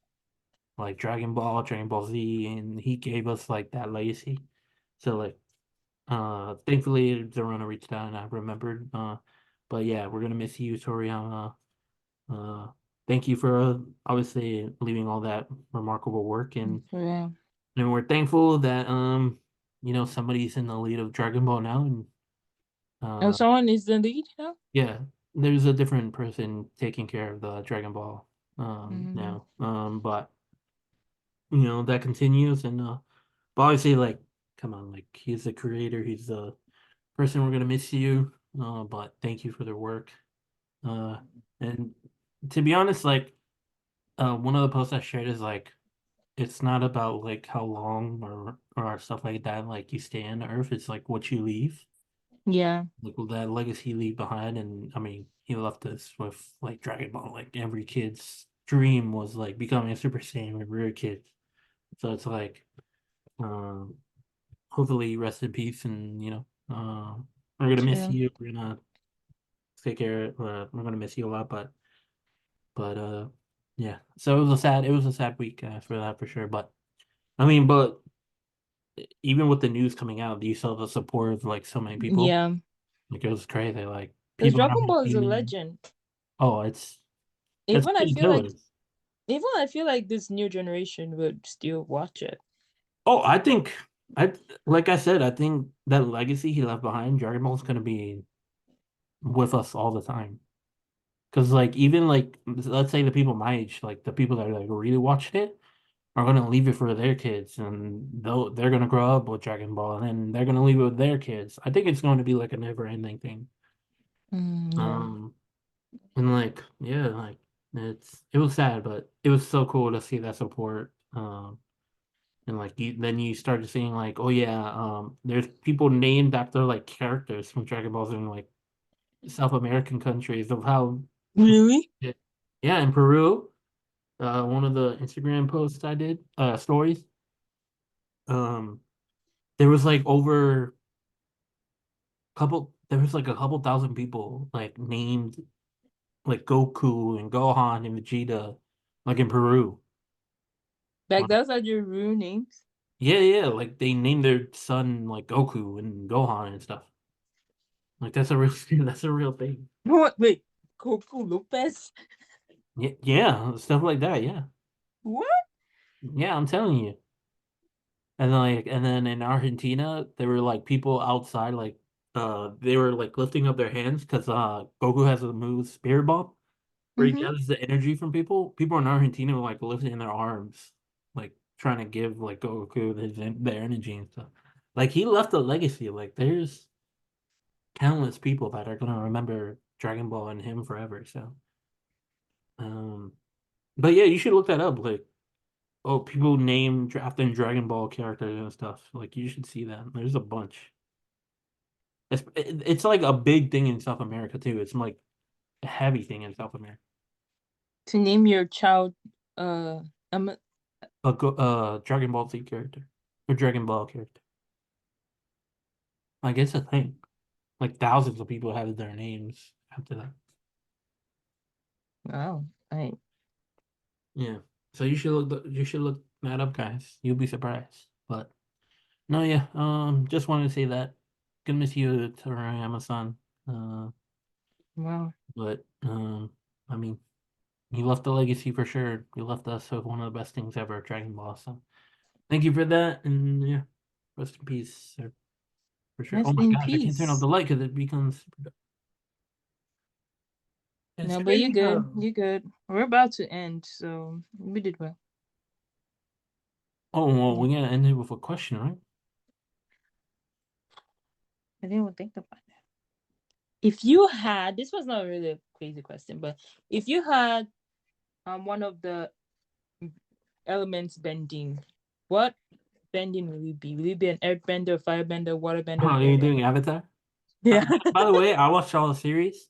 like Dragon Ball, Dragon Ball Z, and he gave us like that legacy. So like thankfully Zerona reached out and I remembered. But yeah, we're gonna miss you, Toriyama. Uh thank you for obviously leaving all that remarkable work, yeah. and we're thankful that somebody's in the lead of Dragon Ball now, and And uh someone is the lead now. yeah, there's a different person taking care of the Dragon Ball Mm, now. But that continues, and but obviously like come on, like he's the creator, he's the person, we're gonna miss you. But thank you for their work. Uh and to be honest, like one of the posts I shared is like it's not about like how long or stuff like that, like you stay on the earth, it's like what you leave. yeah. Like with that legacy he leave behind, and I mean he left us with like Dragon Ball. Like every kid's dream was like becoming a Super Saiyan when we were kids. So it's like um hopefully rest in peace, and we're gonna miss True. you. We're gonna take care. We're gonna miss you a lot, but yeah. So it was a sad week for that for sure. But I mean, but even with the news coming out, you saw the support of like so many people. Yeah. Like it was crazy. Like Because people not Dragon Ball is a even. legend. Oh, it's Even I pretty feel like killer. this new generation would still watch it. Oh, I like I said, I think that legacy he left behind, Dragon Ball, is gonna be with us all the time. Because like even like let's say the people my age, like the people that like really watched it, are gonna leave it for their kids, and they're gonna grow up with Dragon Ball, and then they're gonna leave it with their kids. I think it's going to be like a never ending thing. Yeah. Um, and like yeah, like it was sad, but it was so cool to see that support. And like then you started seeing like, oh yeah, there's people named after like characters from Dragon Balls in like South American countries of how Really? Yeah, in Peru, one of the Instagram posts I did, stories, um, there was like there was like a couple thousand people like named like Goku and Gohan and Vegeta, like in Peru. Like Like, those are your real names. yeah, yeah, like they named their son like Goku and Gohan and stuff. Like that's a real that's a real thing. What? Wait, Coco Lopez? Yeah, yeah, stuff like that. Yeah, What? yeah, I'm telling you. And then in Argentina, there were like people outside, like they were like lifting up their hands because Goku has a move Spirit Bomb where he Mm-hmm. gathers the energy from people. People in Argentina were like lifting their arms, like trying to give like Goku their energy and stuff. Like he left a legacy. Like there's countless people that are gonna remember Dragon Ball and him forever. So, um, but yeah, you should look that up. Like, oh, people name drafting Dragon Ball characters and stuff. Like, you should see that. There's a bunch. It's like a big thing in South America too. It's like a heavy thing in South America. To name your child, uh, um, Dragon Ball Z character or Dragon Ball character. I guess a thing. Like thousands of people have their names after that. wow, I Yeah. So you should look that up, guys. You'll be surprised. But no, yeah. Just wanted to say that. Gonna miss you, Toriyama-san. wow. But I mean, you left a legacy for sure. You left us with one of the best things ever, Dragon Ball. So thank you for that, and yeah, rest in peace, sir, for sure. Oh Rest my in gosh, I can't turn off peace. the light because it becomes. It's No, but you crazy good. how. You good. We're about to end, so we did well. Oh well, Yeah. we gotta end it with a question, right? I didn't even think about that. If you had, this was not really a crazy question, but if you had one of the elements bending, what bending will it be? Will it be an earthbender, firebender, waterbender, Oh, you're airbender? doing Avatar. Yeah. By the way, I watched all the series,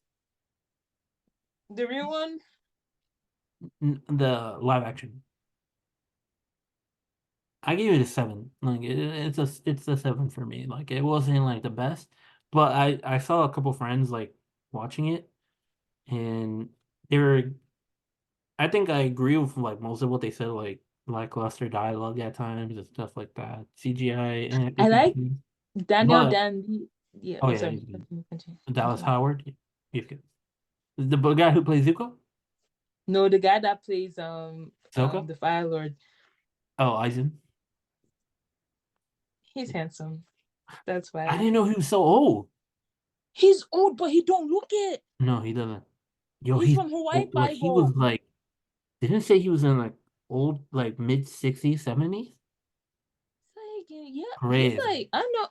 The real one? the live action. I gave it a seven. Like it's a seven for me. Like it wasn't like the best, but I saw a couple friends like watching it, and they were. I think I agree with like most of what they said, like lackluster dialogue at times and stuff like that. CGI and I iffy. like Daniel But Dan. Yeah, oh I'm yeah, sorry. he's good. Continue, continue, Dallas continue. Howard, he's good. The guy who plays Zuko, No, the guy that plays Zoka. the Fire Lord, Oh, Aizen. he's handsome. That's I why. didn't know he was so old. He's old, but he don't look it. No, he doesn't. Yo, He's he's from Hawaii old. Like Five he was O. like didn't it say he was in like old like mid 60s, 70s. Like, yeah, he's Crazy, like I know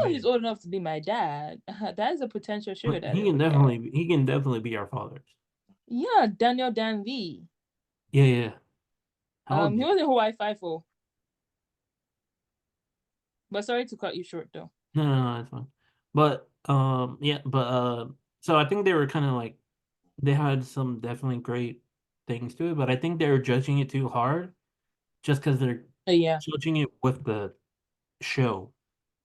he's crazy. old enough to be my dad. That is a potential sugar But daddy right there. he can definitely be our fathers. Yeah, Daniel Dan V. Yeah, yeah. How old He is he? was in Hawaii Five O. But sorry to cut you short though. No, no, no, that's fine. But yeah, but so I think they were kind of like they had some definitely great things to it, but I think they were judging it too hard just because they're Yeah, judging it with the show,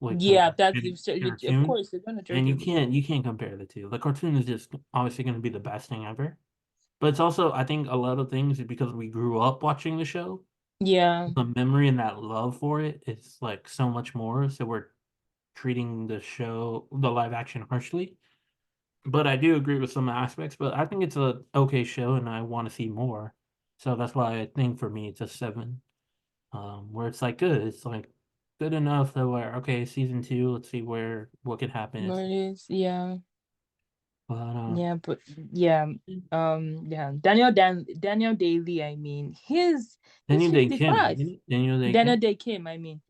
with the yeah. That's of cartoon, course they're gonna judge and it with it. you can't compare the two. The cartoon is just obviously going to be the best thing ever, but it's also I think a lot of things is because we grew up watching the show, Yeah, the memory and that love for it is like so much more. So we're treating the live action harshly. But I do agree with some aspects, but I think it's a okay show and I want to see more. So that's why I think for me it's a seven. Where it's like good. It's like good enough that where okay, season two, let's see what could happen. what it is. Yeah. But Yeah, but yeah, yeah. Daniel Daly, I mean, he's Daniel Day Kim, 55. isn't it? Daniel Day Daniel Kim? Day Kim, I mean,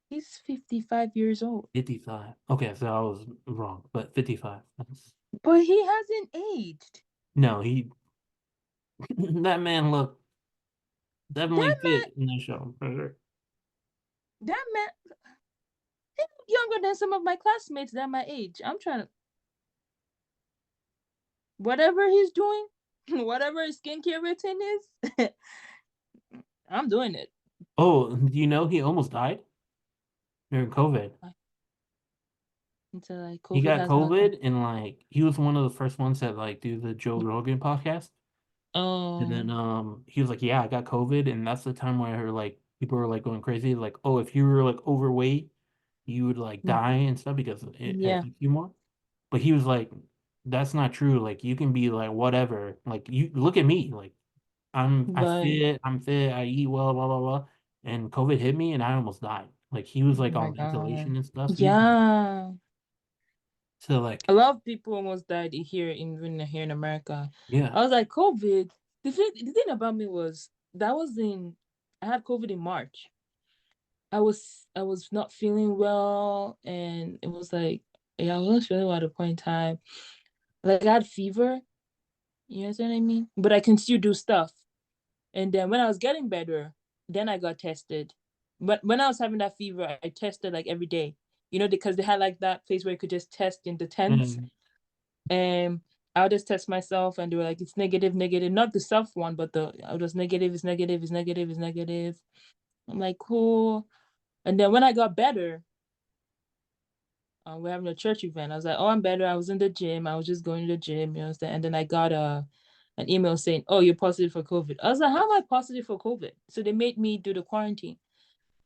he's 55 years old. 55. Okay, so I was wrong, but 55. But he hasn't aged. No, he that man looked definitely That fit in the show for sure. that man he's younger than some of my classmates that my age. I'm trying to whatever he's doing. whatever skincare routine is, I'm doing it. Oh, do you know he almost died during COVID? Until like He COVID got has not come. COVID and like he was one of the first ones that like do the Joe Rogan podcast. And then Oh, he was like, yeah, I got COVID, and that's the time where like people were like going crazy, like, oh, if you were like overweight, you would like die and stuff because it yeah, affects you more. But he was like, that's not true. Like you can be like whatever. Like you look at me, like but I'm fit, I eat well, blah blah blah. And COVID hit me and I almost died. Like he was oh like my on God. ventilation and stuff. He was Yeah. so A like lot of people almost died here in America. yeah. I was like, COVID. The thing about me was I had COVID in March. I was not feeling well, and it was like, yeah, I wasn't feeling well at a point in time. Like I had fever, you know what I mean? But I can still do stuff. And then when I was getting better, then I got tested. But when I was having that fever, I tested like every day. Because they had like that place where you could just test in the tents. And And I'll just test myself, and they were like, it's negative, negative. Not the self one, but I was negative, it's negative, it's negative, it's negative. I'm like, cool. And then when I got better, we're having a church event. I was like, oh, I'm better. I was in the gym. I was just going to the gym, And then I got an email saying, oh, you're positive for COVID. I was like, how am I positive for COVID? So they made me do the quarantine.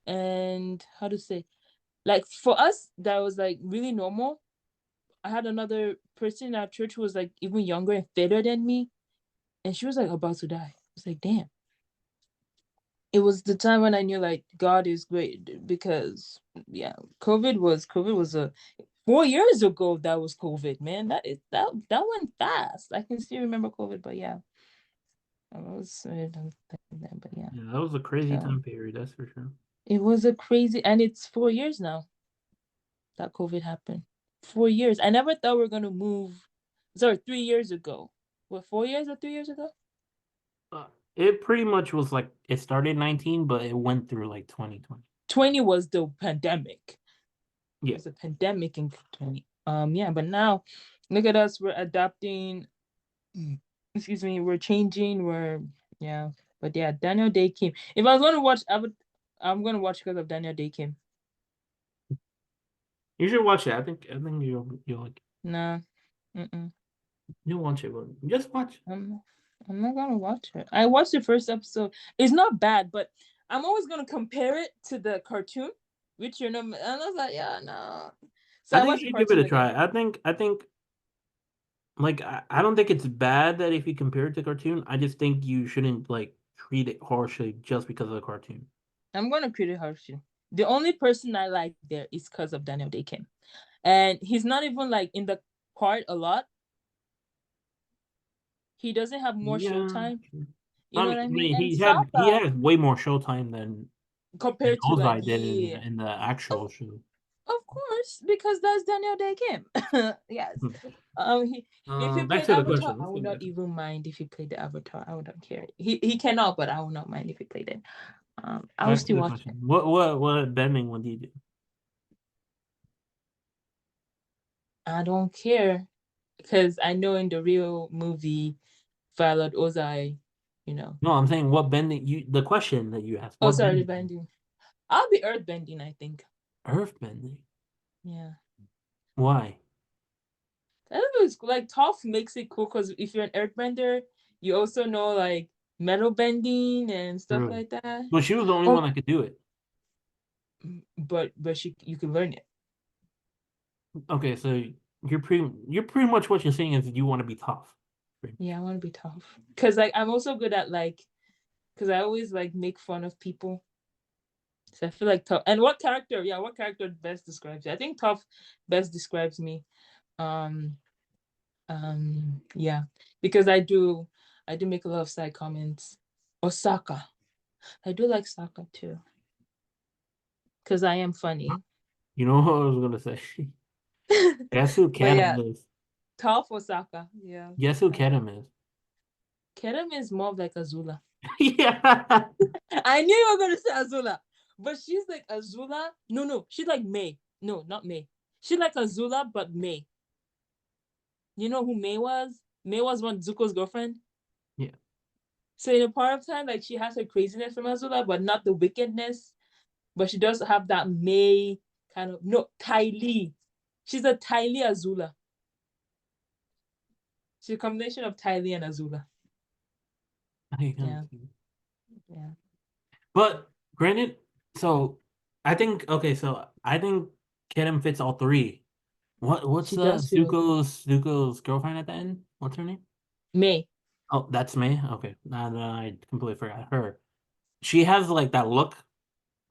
And how to say, like for us, that was like really normal. I had another person in our church who was like even younger and fitter than me, and she was like about to die. I was like, damn. It was the time when I knew like God is great, because yeah, COVID was a 4 years ago. That was COVID, man. That went fast. I can still remember COVID, but yeah, I was but yeah. yeah, that was a crazy So time period, that's for sure. it was a crazy, and it's 4 years now that COVID happened. 4 years. I never thought we were gonna move. Sorry, 3 years ago. What, 4 years or 3 years ago? Uh, it pretty much was like it started 19, but it went through like 2020. 20 was the pandemic. It Yeah. was a pandemic in 20. Yeah, but now look at us. We're adapting. Excuse me. We're changing. Yeah. But yeah, Daniel Day Kim. If I was gonna watch, I'm gonna watch because of Daniel Day Kim. You should watch it. I think you'll like Nah. Mm-mm. you'll watch it, but just watch. I'm I'm not gonna watch it. I watched the first episode. It's not bad, but I'm always gonna compare it to the cartoon, which and I was like, yeah, no. So I I think watched you the should give it cartoon a again. try. I think like I don't think it's bad that if you compare it to cartoon. I just think you shouldn't like treat it harshly just because of the cartoon. I'm gonna create a cartoon. The only person I like there is because of Daniel Day Kim, and he's not even like in the part a lot. He doesn't have more Yeah. showtime. Sure. You know what I I mean? mean And he Sokka, has way more showtime than compared to like, Ozai did yeah, in the of, actual show. of course, because that's Daniel Day Kim. Yes. If he Back played to the Avatar, question. I Let's would get not back to even mind if he played the Avatar. I would not care. He cannot, but I would not mind if he played it. I will back to still the watch question. it. What bending would you do? I don't care, because I know in the real movie, Violet Ozai, you know. No, I'm saying what bending you the question that you asked. Oh, What sorry, the bending? bending. I'll be earth bending, I think. Earth bending. Yeah. Why? I don't know, it's cool. Like Toph makes it cool because if you're an earthbender, you also know like metal bending and stuff True. like that. Well, she was the only Oh, one that could do it. but you can learn it. Okay, so you're pretty much what you're saying is you want to be tough. Yeah, I want to be tough because like I'm also good at like, because I always like make fun of people. So I feel like tough. And what character? Yeah, what character best describes you? I think tough best describes me. Um, yeah, because I do make a lot of side comments. Osaka. I do like Saka too, because I am funny. You know what I was gonna say? Guess who But yeah, Kedem is? tough Osaka. Yeah. Guess who Um, Kedem is? Kerem is more of like Azula. Yeah. I knew you were gonna say Azula, but she's like Azula. No, no, she's like May. No, not May. She's like Azula, but May. You know who May was? May was one Zuko's girlfriend. So in a part of time, like she has her craziness from Azula, but not the wickedness. But she does have that May kind of no Ty Lee. She's a Ty Lee Azula. She's a combination of Ty Lee and Azula. Yeah, yeah. But granted, so I think Kedem fits all three. What's She does feel Zuko's girlfriend at the end? What's her name? May. Oh, that's May. Okay, no, I completely forgot her. She has like that look,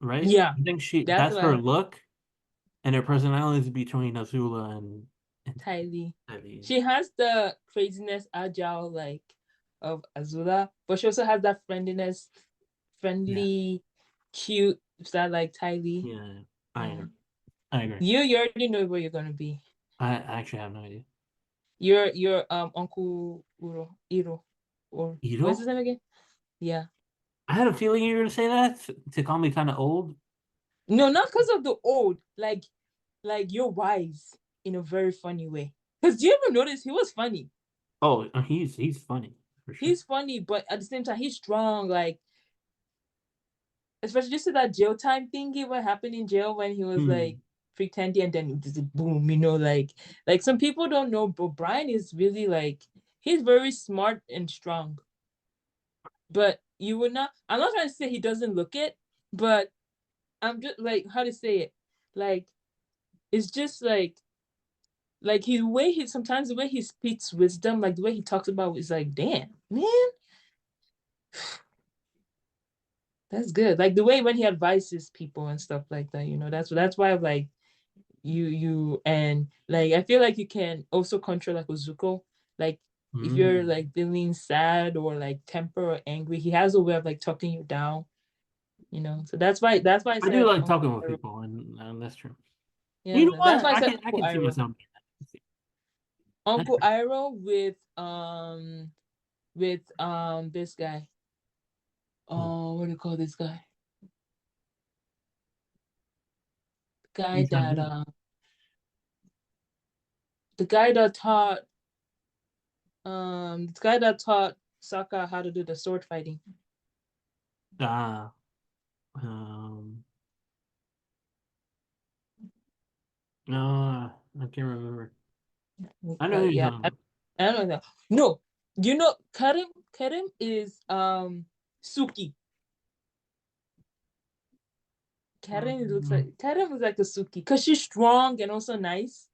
right? Yeah, I think that's that's her why look, and her personality is between Azula and Ty Lee. Abby. She has the craziness, agile like of Azula, but she also has that friendliness, Yeah, friendly, cute that like Ty Lee. yeah, I Yeah. agree. I agree. You already know where you're gonna be. I actually have no idea. Your Uncle Iro, or what's his Ito? name again? Yeah. I had a feeling you were gonna say that to call me kind of old. No, not because of the old. Like you're wise in a very funny way. Because do you ever notice he was funny? Oh, he's funny for sure. He's funny, but at the same time he's strong. Like especially just to that jail time thingy, what happened in jail when he was like Hmm. pretending and then just boom, like some people don't know, but Brian is really like he's very smart and strong. But you would not. I'm not trying to say he doesn't look it, but I'm just like how to say it. Like it's just like his way he sometimes the way he speaks wisdom, like the way he talks about is like, damn, man, that's good. Like the way when he advises people and stuff like that, that's why I'm like you and like I feel like you can also control like Ozuko. Like if you're Hmm. like feeling sad or like temper or angry, he has a way of like talking you down. So that's why I I do said like Uncle talking with Iroh. people, and that's true. You Yeah, know that's what? why I said I Uncle can see Iroh. myself. Uncle Iroh with this guy. Hmm. Oh, what do you call this guy? Guy You trying to that do? the guy that taught the guy that taught Sokka how to do the sword fighting. Ah, um, no, I can't remember. I know who you're Yeah, talking I, about. I don't know. No, do you know Karim? Karim is Suki. Mm, Karim is like a Suki because she's strong and also nice.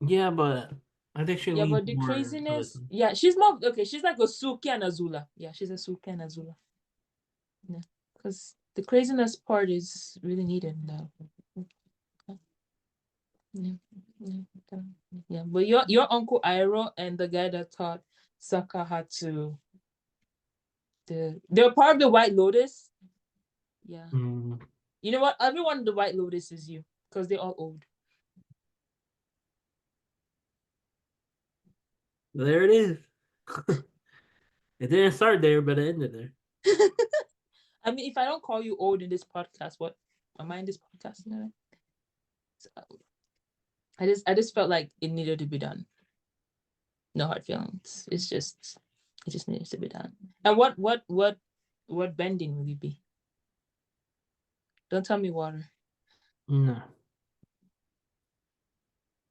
yeah, but I think she Yeah, leans but the more to this craziness, one. yeah, she's more okay. She's like a Suki and Azula. Yeah, she's a Suki and Azula. Yeah, because the craziness part is really needed now. Yeah, yeah, yeah. But your Uncle Iroh and the guy that taught Sokka how to they're part of the White Lotus. Yeah. Mm, You know what? Everyone in the White Lotus is you because they're all old. there it is. It didn't start there, but it ended there. I mean, if I don't call you old in this podcast, what am I in this podcast? So, I just felt like it needed to be done. No hard feelings. It just needs to be done. And what bending will you be? Don't tell me water. No,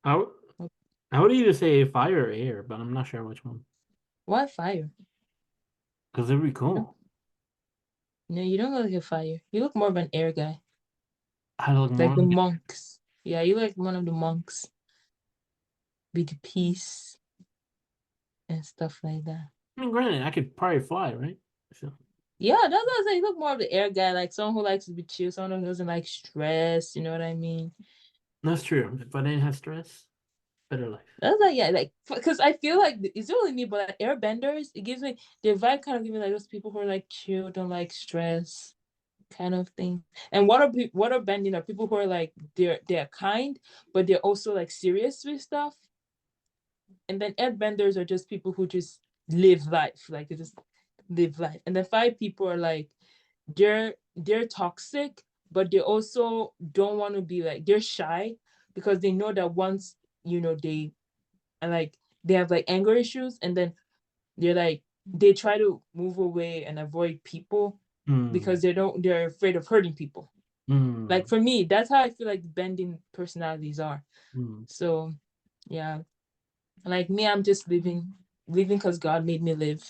I would I would either say fire or air, but I'm not sure which one. Why fire? Because it'd be cool. No, you don't look like a fire. You look more of an air guy, I look like more the like monks. Yeah, you like one of the monks with the peace and stuff like that. I mean, granted, I could probably fly, right? So Yeah, that's what I say. You look more of the air guy, like someone who likes to be chill, someone who doesn't like stress. You know what I mean? that's true. If I didn't have stress, better life. That's like yeah, like because I feel like it's really me, but like airbenders, it gives me their vibe kind of give me like those people who are like chill, don't like stress, kind of thing. And what are bending are people who are like they're kind, but they're also like serious with stuff. And then airbenders are just people who just live life, like they just live life. And then five people are like they're toxic, but they also don't want to be like they're shy because they know that once they and like they have like anger issues, and then they're like they try to move away and avoid people because they're afraid of hurting people. Like for me, that's how I feel like bending personalities are. So yeah, like me, I'm just living because God made me live,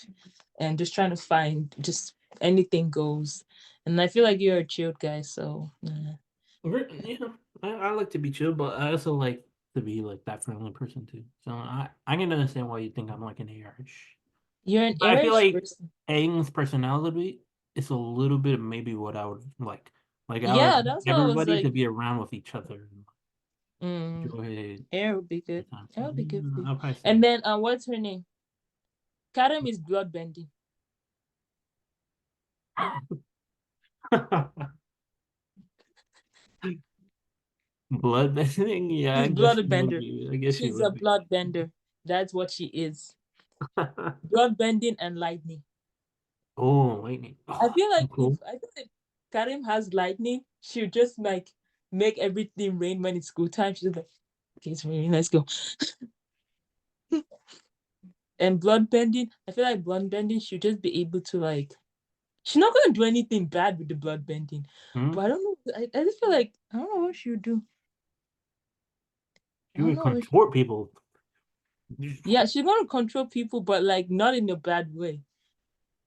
and just trying to find just anything goes. And I feel like you're a chilled guy, so yeah. Yeah, I like to be chill, but I also like to be like that friendly person too. So I can understand why you think I'm like an ARH. You're an I feel Irish like person. Aang's personality is a little bit of maybe what I would like. Like I would Yeah, like that's why I was everybody to like, be around with each other and mm, enjoy air would be the good. time. So Air would be good for yeah, you. I'll probably And say then what's her name? Karam is bloodbending. blood bending. Yeah, I She's guess she would bloodbender. be. I guess she She's a would be. bloodbender. That's what she is. Bloodbending and lightning. Oh, lightning. I Oh, feel like if cool. I feel like Karim has lightning, she'll just like make everything rain when it's school time. She's like, okay, it's raining, let's go. And bloodbending, I feel like bloodbending she'll just be able to like she's not gonna do anything bad with the bloodbending. Hmm? But I don't know. I just feel like I don't know what she'll do. I She don't would know what contort people. yeah, she's gonna control people, but like not in a bad way.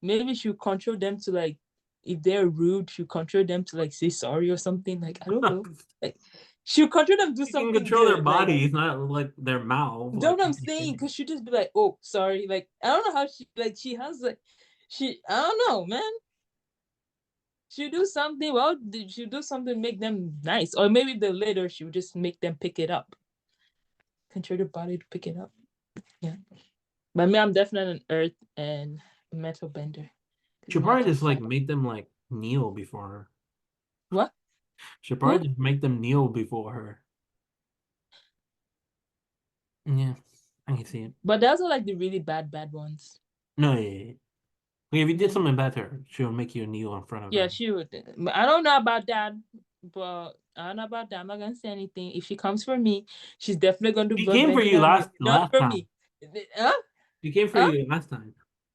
Maybe she'll control them to like if they're rude, she'll control them to like say sorry or something. Like I don't know. Like she'll control them to do You can something control their good. Like bodies, not like their mouth. you know Like what I'm saying? Because she'll just be like, oh, sorry. Like I don't know how she has like she I don't know, man. She'll do something. Well, she'll do something make them nice, or maybe the later she'll just make them pick it up. Control the body to pick it up. Yeah, but me, I'm definitely an earth and metal bender because she'll me, I probably can just like fly. make them like kneel before her. What? She'll Who? probably just make them kneel before her. Yeah, I can see it. But those are like the really bad ones. No, yeah, yeah. Like, if you did Yeah, something bad to her, she'll make you kneel in front of yeah, her. she would. But I don't know about that. But I don't know about that. I'm not gonna say anything. If she comes for me, she's definitely gonna do She blood came for bending you on me. Not last for time. me. Huh? She came for Huh? you last time.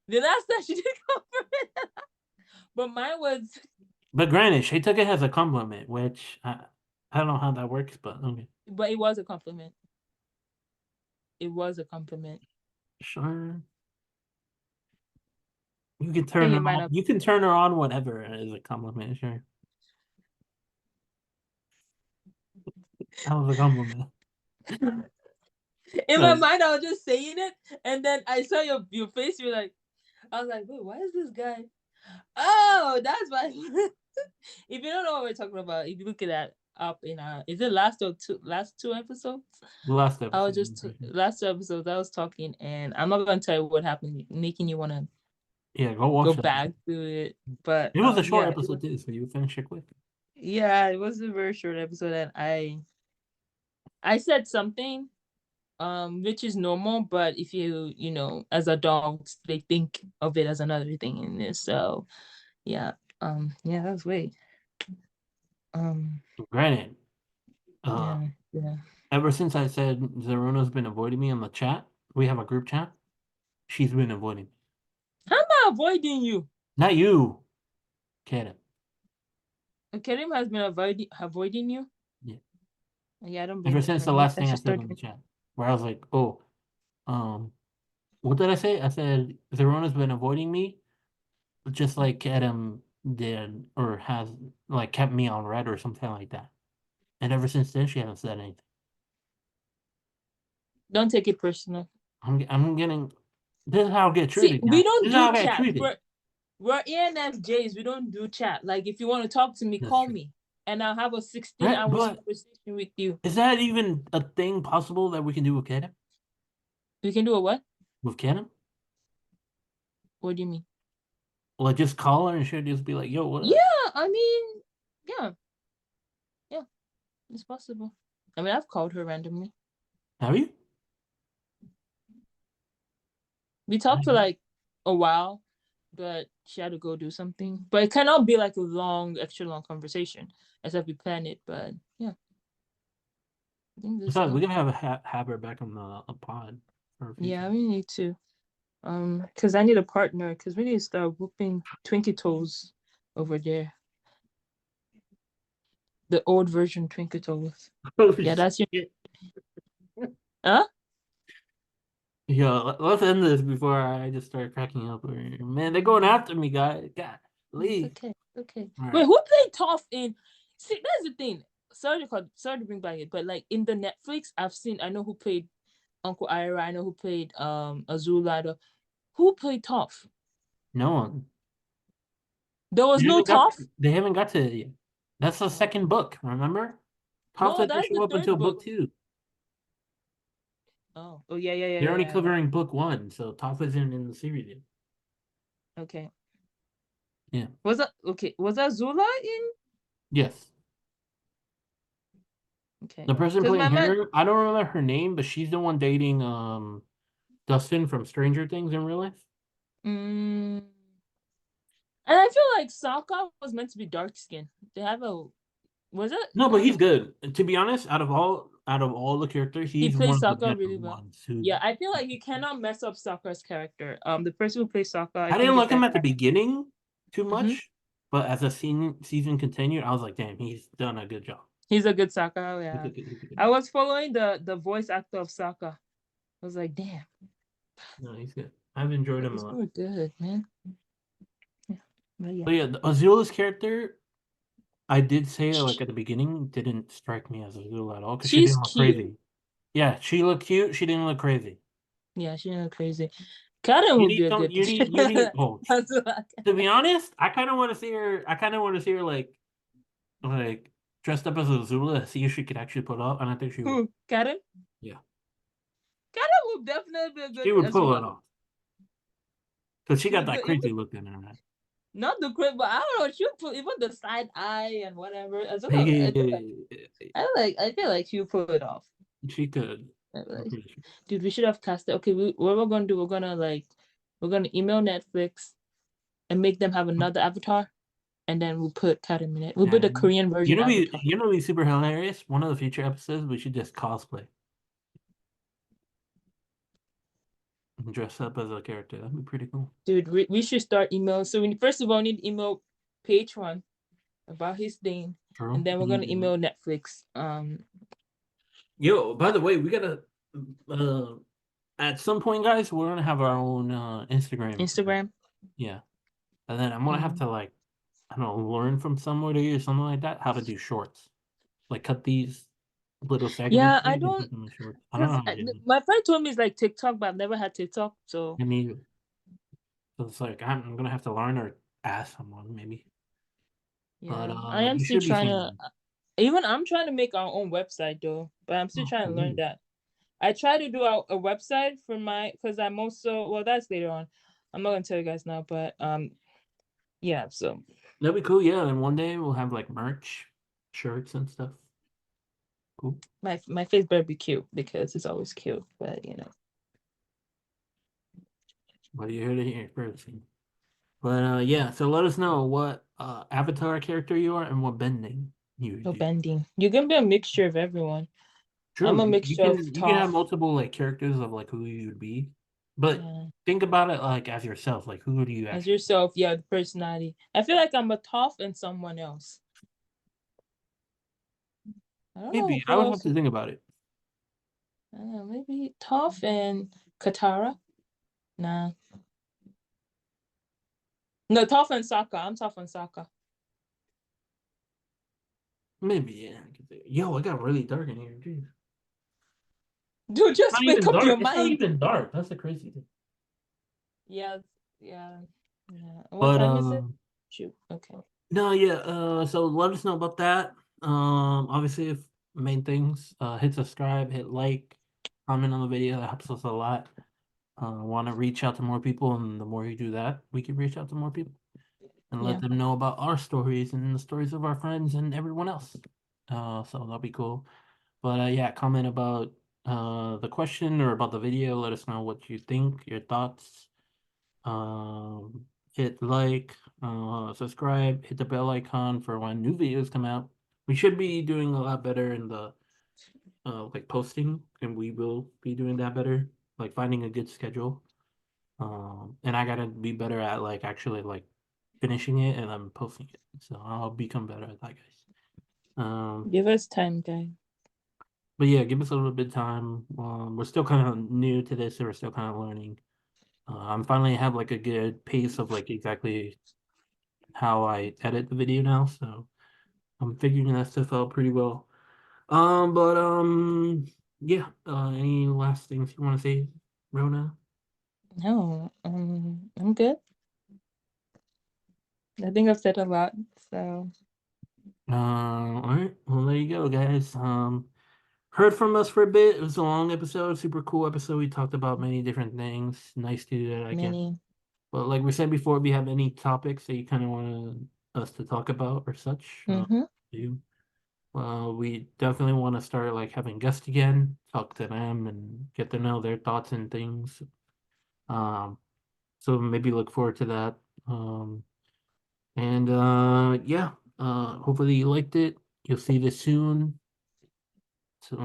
The last time she did come for me. But mine was But granted, she took it as a compliment, which I don't know how that works, but okay. but it was a compliment. It was a compliment. Sure. You can I think turn it her might on. not You can turn her on whatever as a compliment, sure. That was a compliment. in my No, mind I was just saying it and then I saw your face, you're like I was like, wait, why is this guy? Oh, that's why. If you don't know what we're talking about, if you look at that up in is it last two episodes? the last I was episode. just last two episodes I was talking and I'm not gonna tell you what happened, making you wanna Yeah, go go watch that back episode. to it. But It was a short yeah, it was episode too, so you finish it quick. yeah, it was a very short episode and I said something which is normal, but if you know as adults they think of it as another thing in this. So yeah, yeah, that was way um Granted, uh, yeah, yeah. ever since I said Zeruna's been avoiding me on the chat, we have a group chat. She's been avoiding me. How am I avoiding you? Not you, Karen. Karim has been avoiding you. Yeah. Yeah, I don't Ever blame you since for the me. last I thing I should said start on the doing. chat, where I was like, "Oh, um, what did I say?" I said Zeruna's been avoiding me, just like Adam did, or has like kept me on red or something like that. And ever since then, she hasn't said anything. Don't take it personal. I'm getting. This is how I get See, treated, we guys. don't This is how do I get chat. treated. We're ENFJs. We don't do chat. Like if you want to talk to me, That's call true. me, and I'll have a 16 Right, hours but conversation with you. is that even a thing possible that we can do with Adam? We can do a what? With Adam? What do you mean? Like just call her and she'll just be like, "Yo, what up?" Yeah, I mean, yeah, yeah, it's possible. I mean, I've called her randomly. Have you? We talked for like a while, but she had to go do something. But it cannot be like a long, extra long conversation, except we plan it. But yeah, I think this Besides, we go. can have her back on the pod for a future. Yeah, we need to. Because I need a partner. Because we need to start whooping Twinkie Toes over there. The old version Twinkie Toes. Oh Yeah, that's your. shit. Huh? Yeah, let's end this before I just start cracking up. Man, they're going after me, guys. God, It's leave. okay. Okay. All Wait, right. who played Toph in? See, that's the thing. Sorry to bring back it, but like in the Netflix, I've seen. I know who played Uncle Ira. I know who played Azula. Who played Toph? No one. There They was no haven't got. Toph. They haven't got to it yet. That's the Oh. second book. Remember? Toph No, doesn't that's the show up until third book book. two. Oh, oh yeah, yeah, yeah, They're only yeah, yeah. covering book one, so Toph isn't in the series yet. Okay. Yeah. Was that okay? Was that Zula in? Yes. Okay, The person because my playing man. her, I don't remember her name, but she's the one dating Dustin from Stranger Things in real life. Mm, and I feel like Sokka was meant to be dark skinned. They have a was it? No, but I don't he's know. good. To be honest, out of all the characters, He he's one plays of the Sokka better really well. ones. Who Yeah, I feel like you cannot mess up Sokka's character. The person who plays Sokka, I I think, didn't is like him at the fantastic. beginning too Hmm. much, but as the season continued, I was like, damn, he's done a good job. He's a good Sokka. He's a Yeah, good, he's a good. I was following the voice actor of Sokka. I was like, damn, No, he's good. I've enjoyed him a he's lot. really good, man. Yeah, but yeah, But yeah, Azula's character, I did say like at the beginning, didn't strike me as Azula at all because she she's didn't look cute. crazy. Yeah, she looked cute. She didn't look crazy. Yeah, she's not crazy. Karen You would be need a some. good. You need. Oh, That's what to be honest, I kind of want to see her. I kind of want to see her like dressed up as Azula, see if she could actually pull off, and I think she will. Who? Karen? Yeah, Karen would definitely be a she good would pull Azula. it off because she She got would do that even crazy look in her. not the crit, but I don't know. She would put even the side eye and whatever. Azula, She I feel like she would pull it off. could. I'm Like, pretty sure. dude, we should have casted. Okay, what we're gonna do? We're gonna email Netflix and make them have another avatar, and then we'll put Karen in it. We'll put the And Korean version avatar. be super hilarious. One of the future episodes, we should just cosplay and dress up as a character. That'd be pretty cool. Dude, we should start email. So we first of all need to email page one about his thing, and True. then we're gonna email Netflix. Yo, by the way, we gotta uh at some point, guys, we're gonna have our own Instagram. Instagram. Yeah. And then I'm gonna have Mm. to like I don't know, learn from somebody or something like that how to do shorts. Like cut these little segments Yeah, I together and don't put them in shorts. I don't know because how to do it. my friend told me it's like TikTok, but I've never had TikTok. So I mean, so it's like I'm gonna have to learn or ask someone maybe. But yeah, I am you still should be trying seeing to. them. Even I'm trying to make our own website though, but I'm still Oh, trying to learn cool. that. I try to do a website for my because I'm also well that's later on. I'm not gonna tell you guys now, but yeah. So That'd be cool, yeah. And one day we'll have like merch, shirts and stuff. Cool. my face better be cute because it's always cute, but you know. Well, you heard it here first. But yeah, so let us know what avatar character you are and what bending you No do. bending. You're gonna be a mixture of everyone. I'm True. a You mixture of can have Toph. multiple like characters of like who you would be. But Yeah. think about it like as yourself. Like who do you As actually yourself, yeah, the personality. I feel like I'm a Toph and someone else. I don't know maybe I who would have else. to think about it. I don't know, maybe Toph and Katara. Nah. No, Toph and Sokka. I'm Toph and Sokka. Maybe, yeah. Yo, it got really dark in here. Jeez. Dude, Not just make even up your dark. It's not mind. even dark. That's the crazy thing. Yeah, yeah, yeah. What But time is it? Shoot. Okay. no, yeah. So let us know about that. Obviously, if main things, hit subscribe, hit like, comment on the video. That helps us a lot. Want to reach out to more people, and the more you do that, we can reach out to more people and let Yeah. them know about our stories and the stories of our friends and everyone else. So that'll be cool. But yeah, comment about the question or about the video. Let us know what you think, your thoughts. Um, hit like, subscribe, hit the bell icon for when new videos come out. We should be doing a lot better in the like posting, and we will be doing that better, like finding a good schedule. And I gotta be better at like actually like finishing it and then posting it. So I'll become better at that, guys. Give us time, guys. But yeah, give us a little bit of time. We're still kind of new to this, so we're still kind of learning. I'm finally have like a good pace of like exactly how I edit the video now, so I'm figuring that stuff out pretty well. But yeah. Any last things you want to say, Rona? No, I'm good. I think I've said a lot, so All right. Well, there you go, guys. Heard from us for a bit. It was a long episode, super cool episode. We talked about many different things. Nice to do that, I guess. many. But like we said before, if you have any topics that you kind of want us to talk about or such, Mm-hmm. do. We definitely want to start like having guests again, talk to them and get to know their thoughts and things. Um, so maybe look forward to that. Um, and yeah, hopefully you liked it. You'll see this soon. So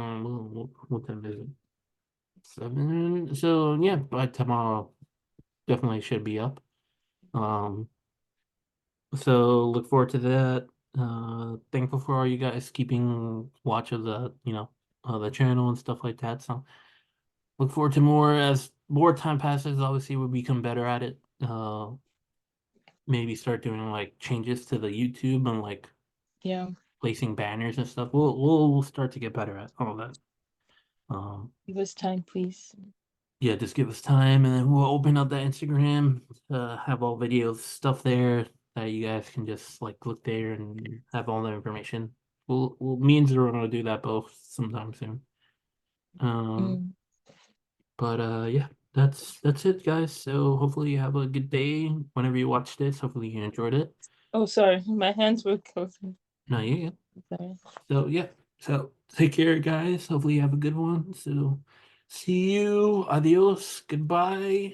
what time is it? 7. So yeah, by tomorrow definitely should be up. Um, so look forward to that. Thankful for all you guys keeping watch of the channel and stuff like that. So look forward to more as more time passes. Obviously, we'll become better at it. Maybe start doing like changes to the YouTube and like Yeah. placing banners and stuff. We'll start to get better at all that. Um, Give us time, please. yeah, just give us time, and then we'll open up that Instagram, have all videos stuff there that you guys can just like look there and have all the information. Me and Zero will do that both sometime soon. Um, Mm. but yeah, that's it, guys. So hopefully you have a good day whenever you watch this. Hopefully you enjoyed it. Oh, sorry, my hands were closing. No, yeah. Sorry. So yeah. So take care, guys. Hopefully you have a good one. So see you. Adios. Goodbye.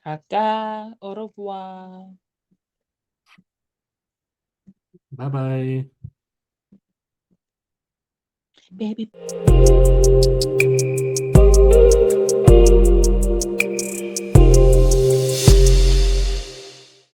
Kaka, au revoir. Bye bye. Baby.